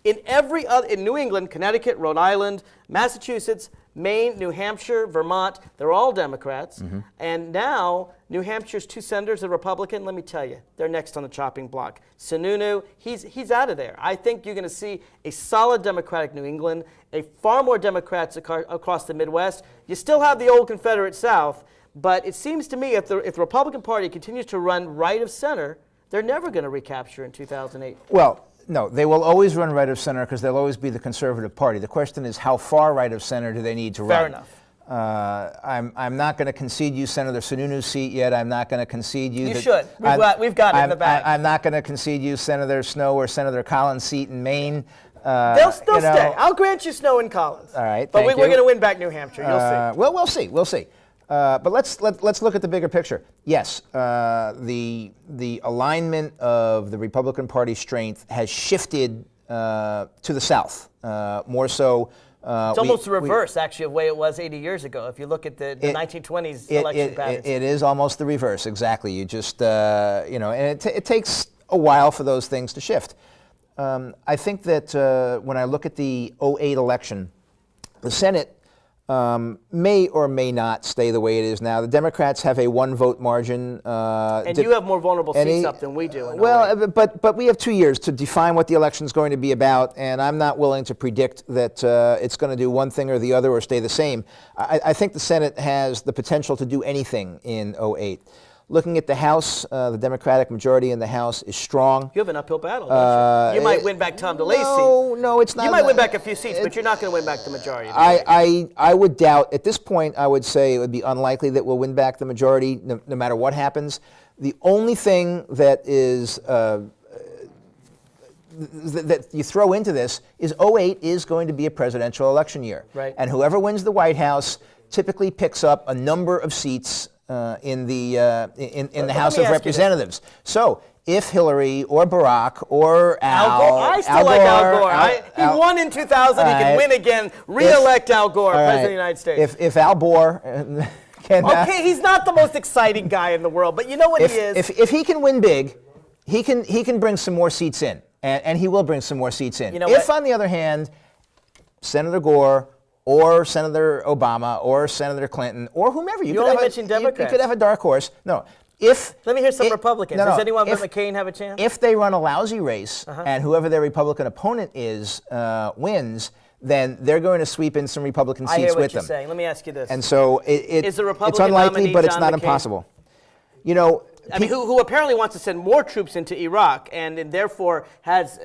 in New England, Connecticut, Rhode Island, Massachusetts, Maine, New Hampshire, Vermont, they're all Democrats. And now New Hampshire's 2 senators are Republican. Let me tell you, they're next on the chopping block. Sununu, he's out of there. I think you're going to see a solid Democratic New England, a far more Democrats across the Midwest. You still have the old Confederate South, but it seems to me if the Republican Party continues to run right of center, they're never going to recapture in 2008. Well, no, they will always run right of center because they'll always be the conservative party. The question is, how far right of center do they need to run? Fair enough. I'm not going to concede you Senator Sununu's seat yet. I'm not going to concede you. You should. We've got it in the bag. I'm not going to concede you Senator Snowe or Senator Collins' seat in Maine. They'll stay. I'll grant you Snowe and Collins. All right. But we're going to win back New Hampshire. You'll see. Well, we'll see. But let's look at the bigger picture. Yes, the alignment of the Republican Party strength has shifted to the South, more so. It's almost the reverse, actually, of the way it was 80 years ago. If you look at the 1920s election patterns. It is almost the reverse, exactly. You just, and it takes a while for those things to shift. I think that when I look at the 2008 election, the Senate may or may not stay the way it is now. The Democrats have a 1-vote margin. And you have more vulnerable seats up than we do. But we have 2 years to define what the election is going to be about, and I'm not willing to predict that it's going to do one thing or the other or stay the same. I think the Senate has the potential to do anything in 2008. Looking at the House, the Democratic majority in the House is strong. You have an uphill battle, don't you? You might win back Tom DeLay's seat. No, it's not. You might win back a few seats, but you're not going to win back the majority. I would doubt, at this point, I would say it would be unlikely that we'll win back the majority no matter what happens. The only thing that is that you throw into this is 2008 is going to be a presidential election year. Right. And whoever wins the White House typically picks up a number of seats in the House of Representatives. So if Hillary or Barack or Al Gore, I still like Al Gore. He won in 2000. He can win again. Re-elect Al Gore, President of the United States. If Al Gore can... Okay, he's not the most exciting guy in the world, but you know what he is? If he can win big, he can bring some more seats in, and he will bring some more seats in. You know if, on the other hand, Senator Gore or Senator Obama or Senator Clinton or whomever, you only mentioned Democrats. You could have a dark horse. No. Let me hear some Republicans. Does anyone but McCain have a chance? If they run a lousy race and whoever their Republican opponent is wins, then they're going to sweep in some Republican seats with them. I hear what you're saying. Let me ask you this. And so is the Republican it's unlikely, nominee but it's John not McCain? Impossible. You know, I mean, who apparently wants to send more troops into Iraq, and therefore has,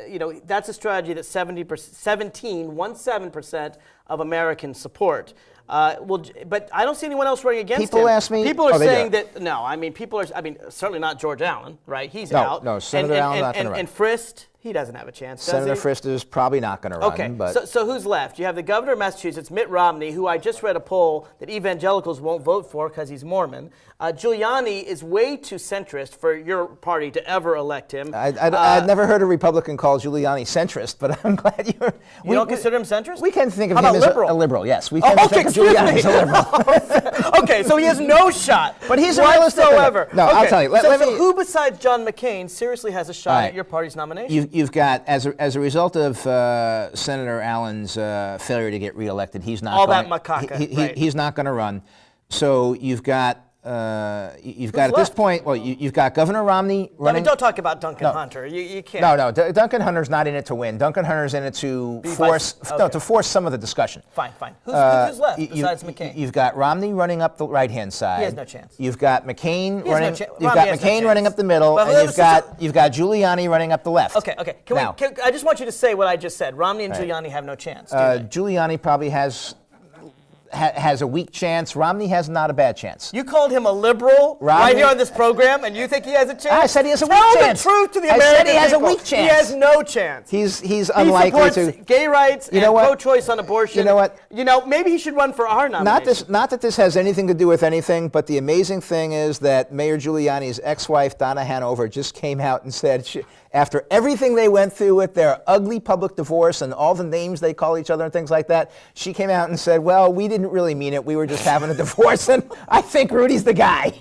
that's a strategy that 17% of Americans support. But I don't see anyone else running against him. People ask me. People are saying that, no, I mean, certainly not George Allen, right? He's out. No, Senator Allen's not going to run. And Frist, he doesn't have a chance, does Senator he? Frist is probably not going to run. Okay, but so who's left? You have the governor of Massachusetts, Mitt Romney, who I just read a poll that evangelicals won't vote for because he's Mormon. Giuliani is way too centrist for your party to ever elect him. I've never heard a Republican call Giuliani centrist, but I'm glad you're... You don't consider him centrist? We can think of him as a liberal, yes. We can think of Giuliani as a liberal. Okay, so he has no shot but he's a realistic whatsoever. No, okay. I'll tell you. So who besides John McCain seriously has a shot at your party's nomination? You've got, as a result of Senator Allen's failure to get reelected, he's not he's not going to run. So you've got at this point, you've got Governor Romney running. I mean, don't talk about Duncan Hunter. You can't. No, Duncan Hunter's not in it to win. Duncan Hunter's in it to force some of the discussion. Fine. Who's left besides McCain? You've got Romney running up the right-hand side. He has no chance. You've got McCain running. You've got McCain running up the middle, and you've got Giuliani running up the left. Okay. I just want you to say what I just said. Romney and Giuliani have no chance. Giuliani probably has a weak chance. Romney has not a bad chance. You called him a liberal right here on this program, and you think he has a chance? I said he has a weak chance. Tell the truth to the American people. I said he has a week chance. He has no chance. He's unlikely to. Gay rights and pro-choice on abortion. You know what? Maybe he should run for our nomination. Not that this has anything to do with anything, but the amazing thing is that Mayor Giuliani's ex-wife, Donna Hanover, just came out and said, after everything they went through with their ugly public divorce and all the names they call each other and things like that, she came out and said, well, we didn't really mean it. We were just having a divorce, and I think Rudy's the guy.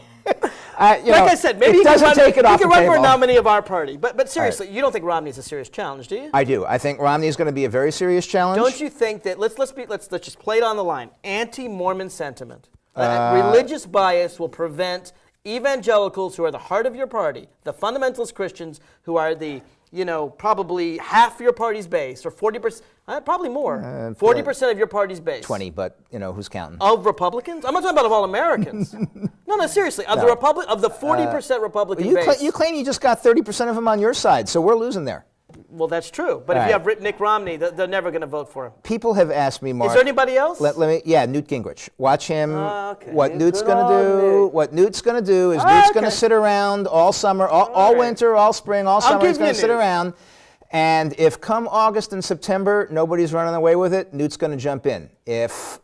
I said, maybe he can run for a nominee of our party. But seriously, you don't think Romney's a serious challenge, do you? I do. I think Romney's going to be a very serious challenge. Don't you think that let's just play it on the line? Anti-Mormon sentiment, religious bias will prevent evangelicals, who are the heart of your party, the fundamentalist Christians, who are the probably half your party's base, or 40%, probably more, 40% of your party's base. 20, but who's counting? Of Republicans? I'm not talking about of all Americans. No, seriously, of the 40% Republican base. You claim you just got 30% of them on your side, so we're losing there. Well, that's true. But if you have Nick Romney, they're never going to vote for him. People have asked me, Mark. Is there anybody else? Newt Gingrich. Watch him. What Newt's going to do? What Newt's going to do is Newt's going to sit around all summer, all winter, all spring, all summer. He's going to sit around. And if come August and September nobody's running away with it, Newt's going to jump in. If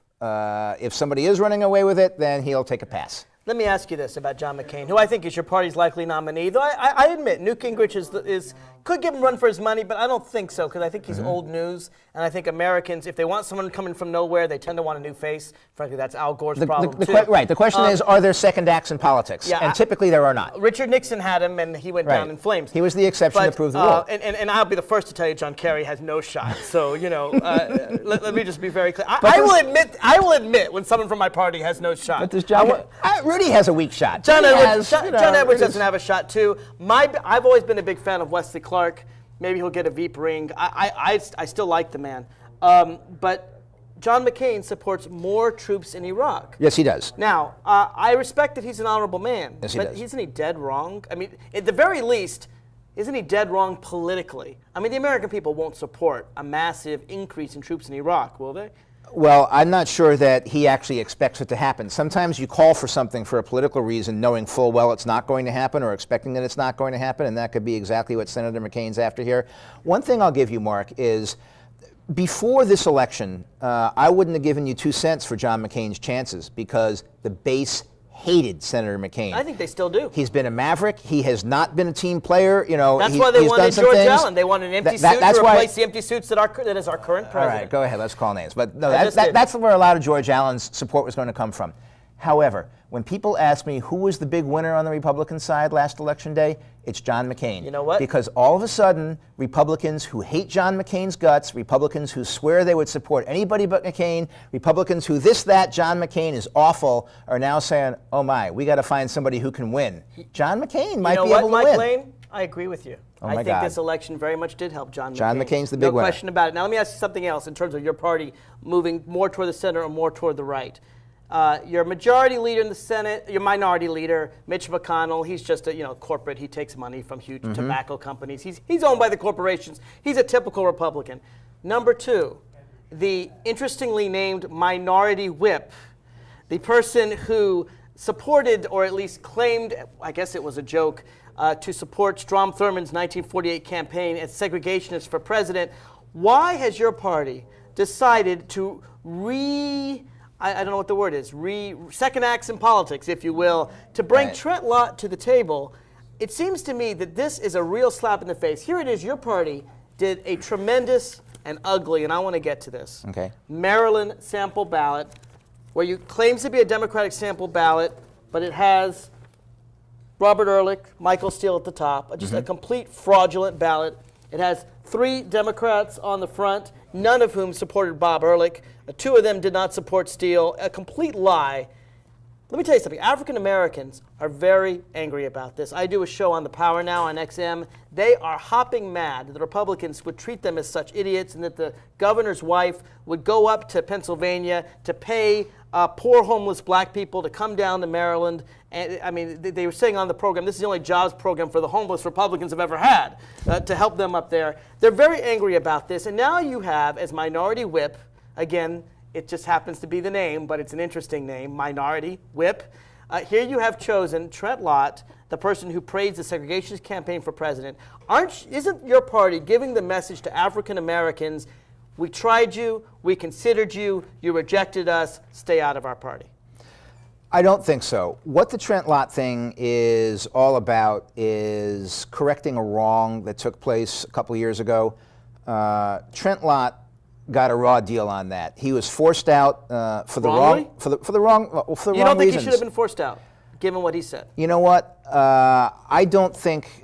somebody is running away with it, then he'll take a pass. Let me ask you this about John McCain, who I think is your party's likely nominee. Though I admit Newt Gingrich could give him a run for his money, but I don't think so, because I think he's old news, and I think Americans, if they want someone coming from nowhere, they tend to want a new face. Frankly, that's Al Gore's problem too. Right. The question is, are there second acts in politics? Yeah, and typically there are not. Richard Nixon had him, and he went down in flames. He was the exception to prove the rule. And I'll be the first to tell you, John Kerry has no shot. So let me just be very clear. I will admit when someone from my party has no shot. But does Rudy has a weak shot. John Edwards doesn't have a shot too. I've always been a big fan of Wesley Clark. Maybe he'll get a Veep ring. I still like the man. But John McCain supports more troops in Iraq. Yes, he does. Now, I respect that he's an honorable man. Yes, he but does. Isn't he dead wrong? I mean, at the very least, isn't he dead wrong politically? I mean, the American people won't support a massive increase in troops in Iraq, will they? Well, I'm not sure that he actually expects it to happen. Sometimes you call for something for a political reason, knowing full well it's not going to happen or expecting that it's not going to happen, and that could be exactly what Senator McCain's after here. One thing I'll give you, Mark, is before this election, I wouldn't have given you 2 cents for John McCain's chances, because the base hated Senator McCain. I think they still do. He's been a maverick. He has not been a team player. That's why they wanted George Allen. They wanted an empty suit to replace the empty suits that is our current president. All right, go ahead. Let's call names. But no, that's where a lot of George Allen's support was going to come from. However, when people ask me who was the big winner on the Republican side last election day, it's John McCain. You know what? Because all of a sudden, Republicans who hate John McCain's guts, Republicans who swear they would support anybody but McCain, Republicans who John McCain is awful, are now saying, oh my, we got to find somebody who can win. John McCain might be able to win. Mike Lane? I agree with you. I think this election very much did help John McCain. John McCain's the big winner. No question about it. Now let me ask you something else in terms of your party moving more toward the center or more toward the right. Your majority leader in the Senate, your minority leader, Mitch McConnell, he's just a corporate. He takes money from huge tobacco companies. He's owned by the corporations. He's a typical Republican. Number 2, the interestingly named minority whip, the person who supported, or at least claimed, I guess it was a joke, to support Strom Thurmond's 1948 campaign as segregationist for president. Why has your party decided to I don't know what the word is, second acts in politics, if you will, to bring Trent Lott to the table? It seems to me that this is a real slap in the face. Here it is, your party did a tremendous and ugly, and I want to get to this, Maryland sample ballot, where you claims to be a Democratic sample ballot, but it has Robert Ehrlich, Michael Steele at the top, just a complete fraudulent ballot. It has 3 Democrats on the front, none of whom supported Bob Ehrlich. 2 of them did not support Steele. A complete lie. Let me tell you something. African Americans are very angry about this. I do a show on The Power Now on XM. They are hopping mad that the Republicans would treat them as such idiots, and that the governor's wife would go up to Pennsylvania to pay poor homeless black people to come down to Maryland. And I mean, they were saying on the program, this is the only jobs program for the homeless Republicans have ever had, to help them up there. They're very angry about this. And now you have, as minority whip, again, it just happens to be the name, but it's an interesting name, minority whip. Here you have chosen Trent Lott, the person who praised the segregationist campaign for president. Isn't your party giving the message to African Americans, we tried you, we considered you, you rejected us, stay out of our party? I don't think so. What the Trent Lott thing is all about is correcting a wrong that took place a couple of years ago. Trent Lott got a raw deal on that. He was forced out for the wrong reasons. You don't think he should have been forced out? given what he said? You know what? I don't think.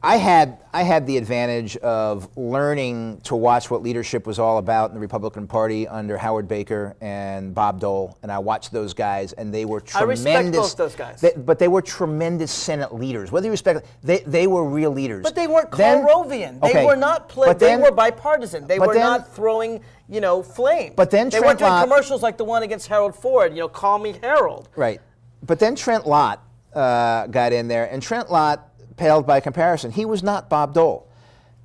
I had the advantage of learning to watch what leadership was all about in the Republican Party under Howard Baker and Bob Dole, and I watched those guys, and they were tremendous. I respect both those guys. But they were tremendous Senate leaders. Whether you respect, they were real leaders. But they weren't Rovian. They were not they were bipartisan. They were not throwing, flames. But then they weren't doing commercials like the one against Harold Ford. Call me Harold. Right. But then Trent Lott got in there, and Trent Lott paled by comparison. He was not Bob Dole.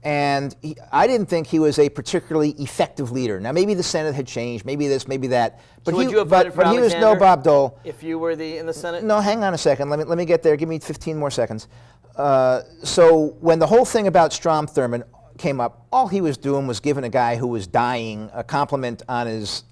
And I didn't think he was a particularly effective leader. Now, maybe the Senate had changed, maybe this, maybe that. But so would you have voted for he was no Bob Dole. If you were in the Senate? No, hang on a second. Let me get there. Give me 15 more seconds. So when the whole thing about Strom Thurmond came up, all he was doing was giving a guy who was dying a compliment on his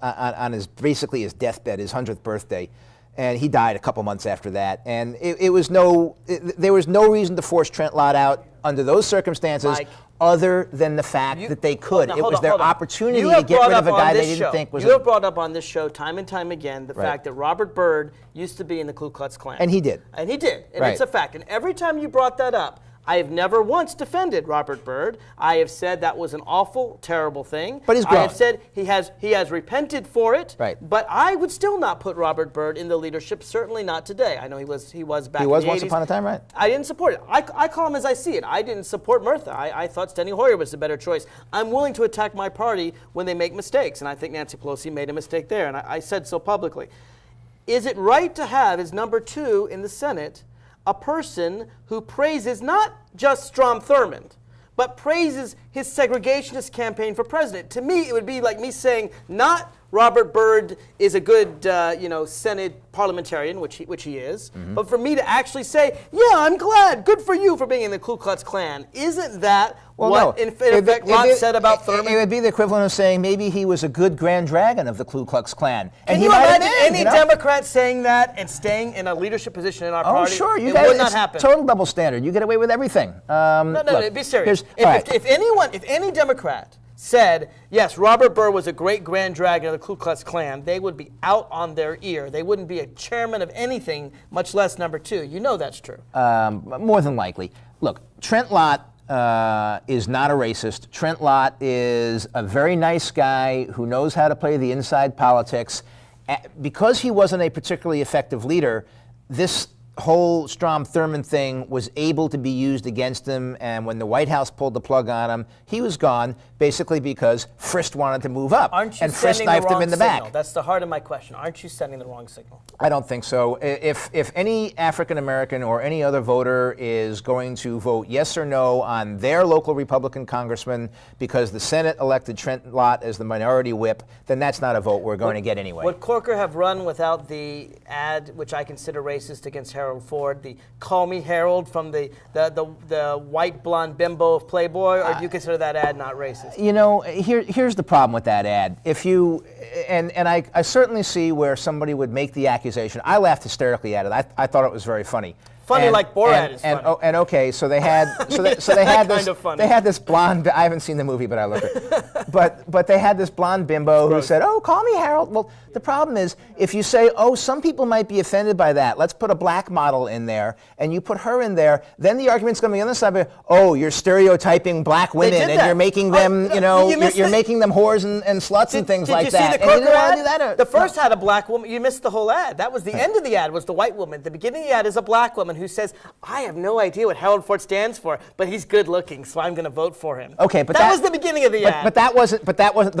basically his deathbed, his 100th birthday. And he died a couple months after that. And there was no reason to force Trent Lott out under those circumstances, Mike, other than the fact that they could. It was their opportunity to get rid of a guy they didn't think was. You have brought up on this show time and time again the fact that Robert Byrd used to be in the Ku Klux Klan. And he did. And it's a fact. And every time you brought that up, I have never once defended Robert Byrd. I have said that was an awful, terrible thing. But he's grown. I have said he has repented for it. Right. But I would still not put Robert Byrd in the leadership. Certainly not today. I know he was back. He was in the once 80s. upon a time, right? I didn't support it. I call him as I see it. I didn't support Murtha. I thought Steny Hoyer was the better choice. I'm willing to attack my party when they make mistakes, and I think Nancy Pelosi made a mistake there, and I said so publicly. Is it right to have as number 2 in the Senate a person who praises not just Strom Thurmond, but praises his segregationist campaign for president? To me, it would be like me saying not Robert Byrd is a good, Senate parliamentarian, which he is, but for me to actually say, yeah, I'm glad, good for you for being in the Ku Klux Klan. Isn't that in effect Lott said about Thurmond? It would be the equivalent of saying maybe he was a good Grand Dragon of the Ku Klux Klan. And Can you imagine any Democrat saying that and staying in a leadership position in our party? Oh, sure. It would not happen. Total double standard. You get away with everything. No, be serious. If any Democrat said, yes, Robert Byrd was a great Grand Dragon of the Ku Klux Klan, they would be out on their ear. They wouldn't be a chairman of anything, much less number 2. You know that's true. More than likely. Look, Trent Lott is not a racist. Trent Lott is a very nice guy who knows how to play the inside politics. Because he wasn't a particularly effective leader, this whole Strom Thurmond thing was able to be used against him, and when the White House pulled the plug on him, he was gone basically because Frist wanted to move up, and Frist knifed him in the back. That's the heart of my question. Aren't you sending the wrong signal? I don't think so. If any African American or any other voter is going to vote yes or no on their local Republican congressman because the Senate elected Trent Lott as the minority whip, then that's not a vote we're going to get anyway. Would Corker have run without the ad, which I consider racist, against Harold Ford, the "Call Me Harold" from the white blonde bimbo of Playboy, or do you consider that ad not racist? You know, here's the problem with that ad. If you and I certainly see where somebody would make the accusation. I laughed hysterically at it. I thought it was very funny. Funny like Borat is funny. And okay, so they had they had this they had this blonde. I haven't seen the movie, but I looked at it. But they had this blonde bimbo who said, "Oh, call me Harold." Well, the problem is if you say, "Oh, some people might be offended by that. Let's put a black model in there," and you put her in there, then the argument's going to be on the other side. "Oh, you're stereotyping black women and you're making them, you're making them whores and sluts and things like that." Did you see the Corker ad? The first had a black woman. You missed the whole ad. That was the end of the ad. Was the white woman. The beginning of the ad is a black woman who says, "I have no idea what Harold Ford stands for, but he's good looking, so I'm going to vote for him." Okay, but that was the beginning of the ad. But that wasn't the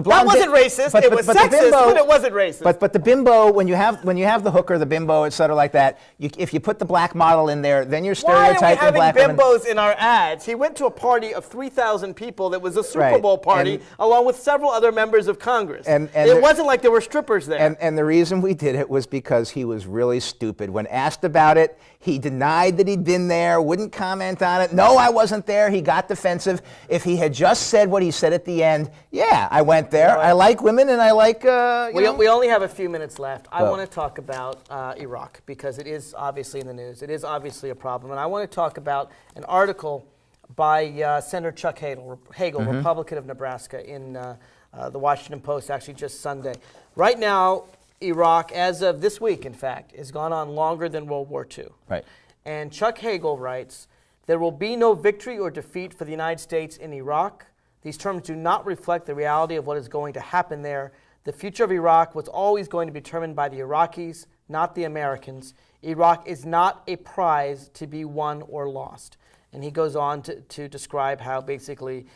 blonde. That wasn't racist. It was sexist, but it wasn't racist. But the bimbo, when you have the hooker, the bimbo, etc., like that, if you put the black model in there, then you're stereotyping black women. Why are we having bimbos in our ads? He went to a party of 3,000 people that was a Super Bowl party, along with several other members of Congress. And it wasn't like there were strippers there. And the reason we did it was because he was really stupid. When asked about it, he denied that he'd been there, wouldn't comment on it. "No, I wasn't there." He got defensive. If he had just said what he said at the end, "Yeah, I went there. I like women and I like..." We only have a few minutes left. I want to talk about Iraq because it is obviously in the news. It is obviously a problem. And I want to talk about an article by Senator Chuck Hagel, Republican of Nebraska, in the Washington Post, actually just Sunday. Right now, Iraq, as of this week, in fact, has gone on longer than World War II. Right. And Chuck Hagel writes, there will be no victory or defeat for the United States in Iraq. These terms do not reflect the reality of what is going to happen there. The future of Iraq was always going to be determined by the Iraqis, not the Americans. Iraq is not a prize to be won or lost. And he goes on to describe how basically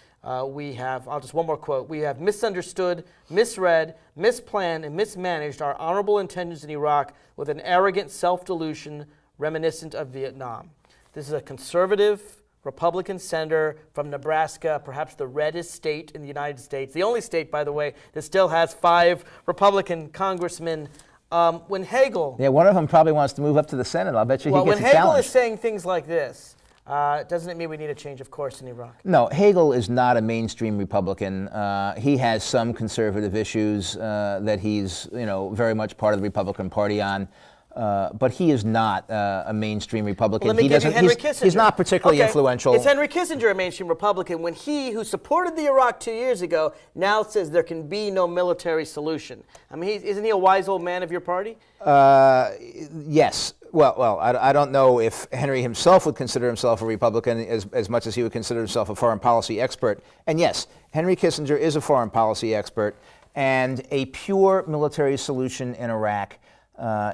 we have, I'll just one more quote, we have misunderstood, misread, misplanned, and mismanaged our honorable intentions in Iraq with an arrogant self-delusion reminiscent of Vietnam. This is a conservative Republican senator from Nebraska, perhaps the reddest state in the United States, the only state, by the way, that still has 5 Republican congressmen. When Hagel... Yeah, one of them probably wants to move up to the Senate. I'll bet you he gets a challenge. When Hagel is saying things like this, doesn't it mean we need a change of course in Iraq? No, Hagel is not a mainstream Republican. He has some conservative issues that he's, very much part of the Republican Party on. But he is not a mainstream Republican. Well, let me give you Henry Kissinger. He's not particularly influential. Is Henry Kissinger a mainstream Republican when he, who supported the Iraq 2 years ago, now says there can be no military solution? I mean, isn't he a wise old man of your party? Yes. Well, I don't know if Henry himself would consider himself a Republican as much as he would consider himself a foreign policy expert. And yes, Henry Kissinger is a foreign policy expert, and a pure military solution in Iraq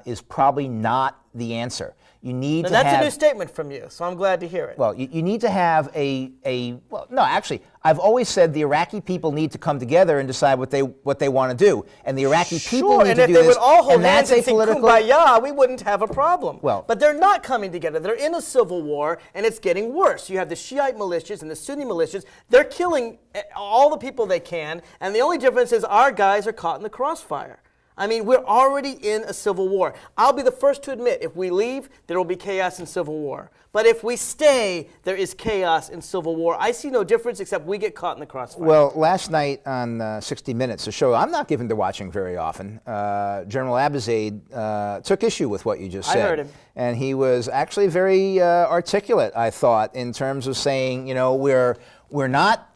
is probably not the answer. You need That's a new statement from you, so I'm glad to hear it. Well, you need to have actually, I've always said the Iraqi people need to come together and decide what they want to do, and the Iraqi people need to do this. And if they would all hold hands and sing political Kumbaya, we wouldn't have a problem. Well, but they're not coming together. They're in a civil war, and it's getting worse. You have the Shiite militias and the Sunni militias. They're killing all the people they can, and the only difference is our guys are caught in the crossfire. I mean, we're already in a civil war. I'll be the first to admit, if we leave, there will be chaos and civil war. But if we stay, there is chaos and civil war. I see no difference except we get caught in the crossfire. Well, last night on 60 Minutes, a show I'm not given to watching very often, General Abizaid took issue with what you just said. I heard him. And he was actually very articulate, I thought, in terms of saying, we're not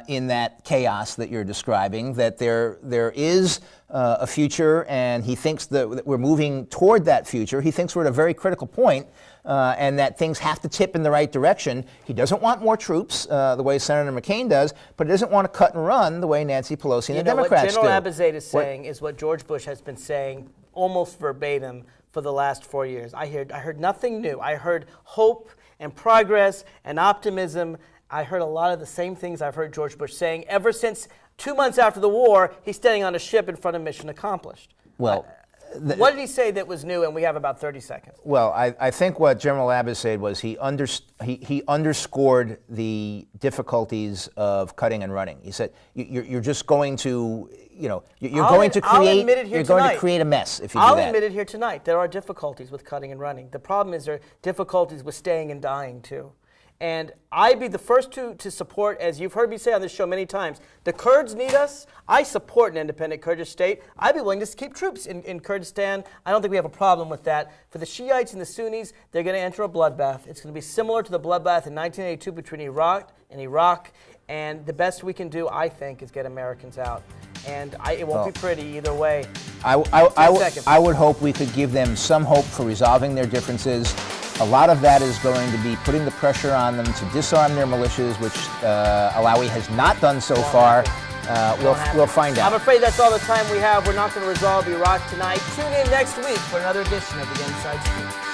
in that chaos that you're describing, that there is a future, and he thinks that we're moving toward that future. He thinks we're at a very critical point, and that things have to tip in the right direction. He doesn't want more troops, the way Senator McCain does, but he doesn't want to cut and run the way Nancy Pelosi and the Democrats do. What General Abizaid is saying is what George Bush has been saying almost verbatim for the last 4 years. I heard nothing new. I heard hope and progress and optimism. I heard a lot of the same things I've heard George Bush saying ever since 2 months after the war. He's standing on a ship in front of Mission Accomplished. Well, what did he say that was new? And we have about 30 seconds. Well, I think what General Abbas said was he underscored the difficulties of cutting and running. He said you're just going to you're going to create a mess if you do that. I'll admit it here tonight. There are difficulties with cutting and running. The problem is there are difficulties with staying and dying too. And I'd be the first to support, as you've heard me say on this show many times, the Kurds need us. I support an independent Kurdish state. I'd be willing to keep troops in Kurdistan. I don't think we have a problem with that. For the Shiites and the Sunnis, they're going to enter a bloodbath. It's going to be similar to the bloodbath in 1982 between Iraq and Iraq. And the best we can do, I think, is get Americans out. And it won't be pretty either way. I would hope we could give them some hope for resolving their differences. A lot of that is going to be putting the pressure on them to disarm their militias, which Alawi has not done so far. We'll find out. I'm afraid that's all the time we have. We're not going to resolve Iraq tonight. Tune in next week for another edition of The Inside Scoop.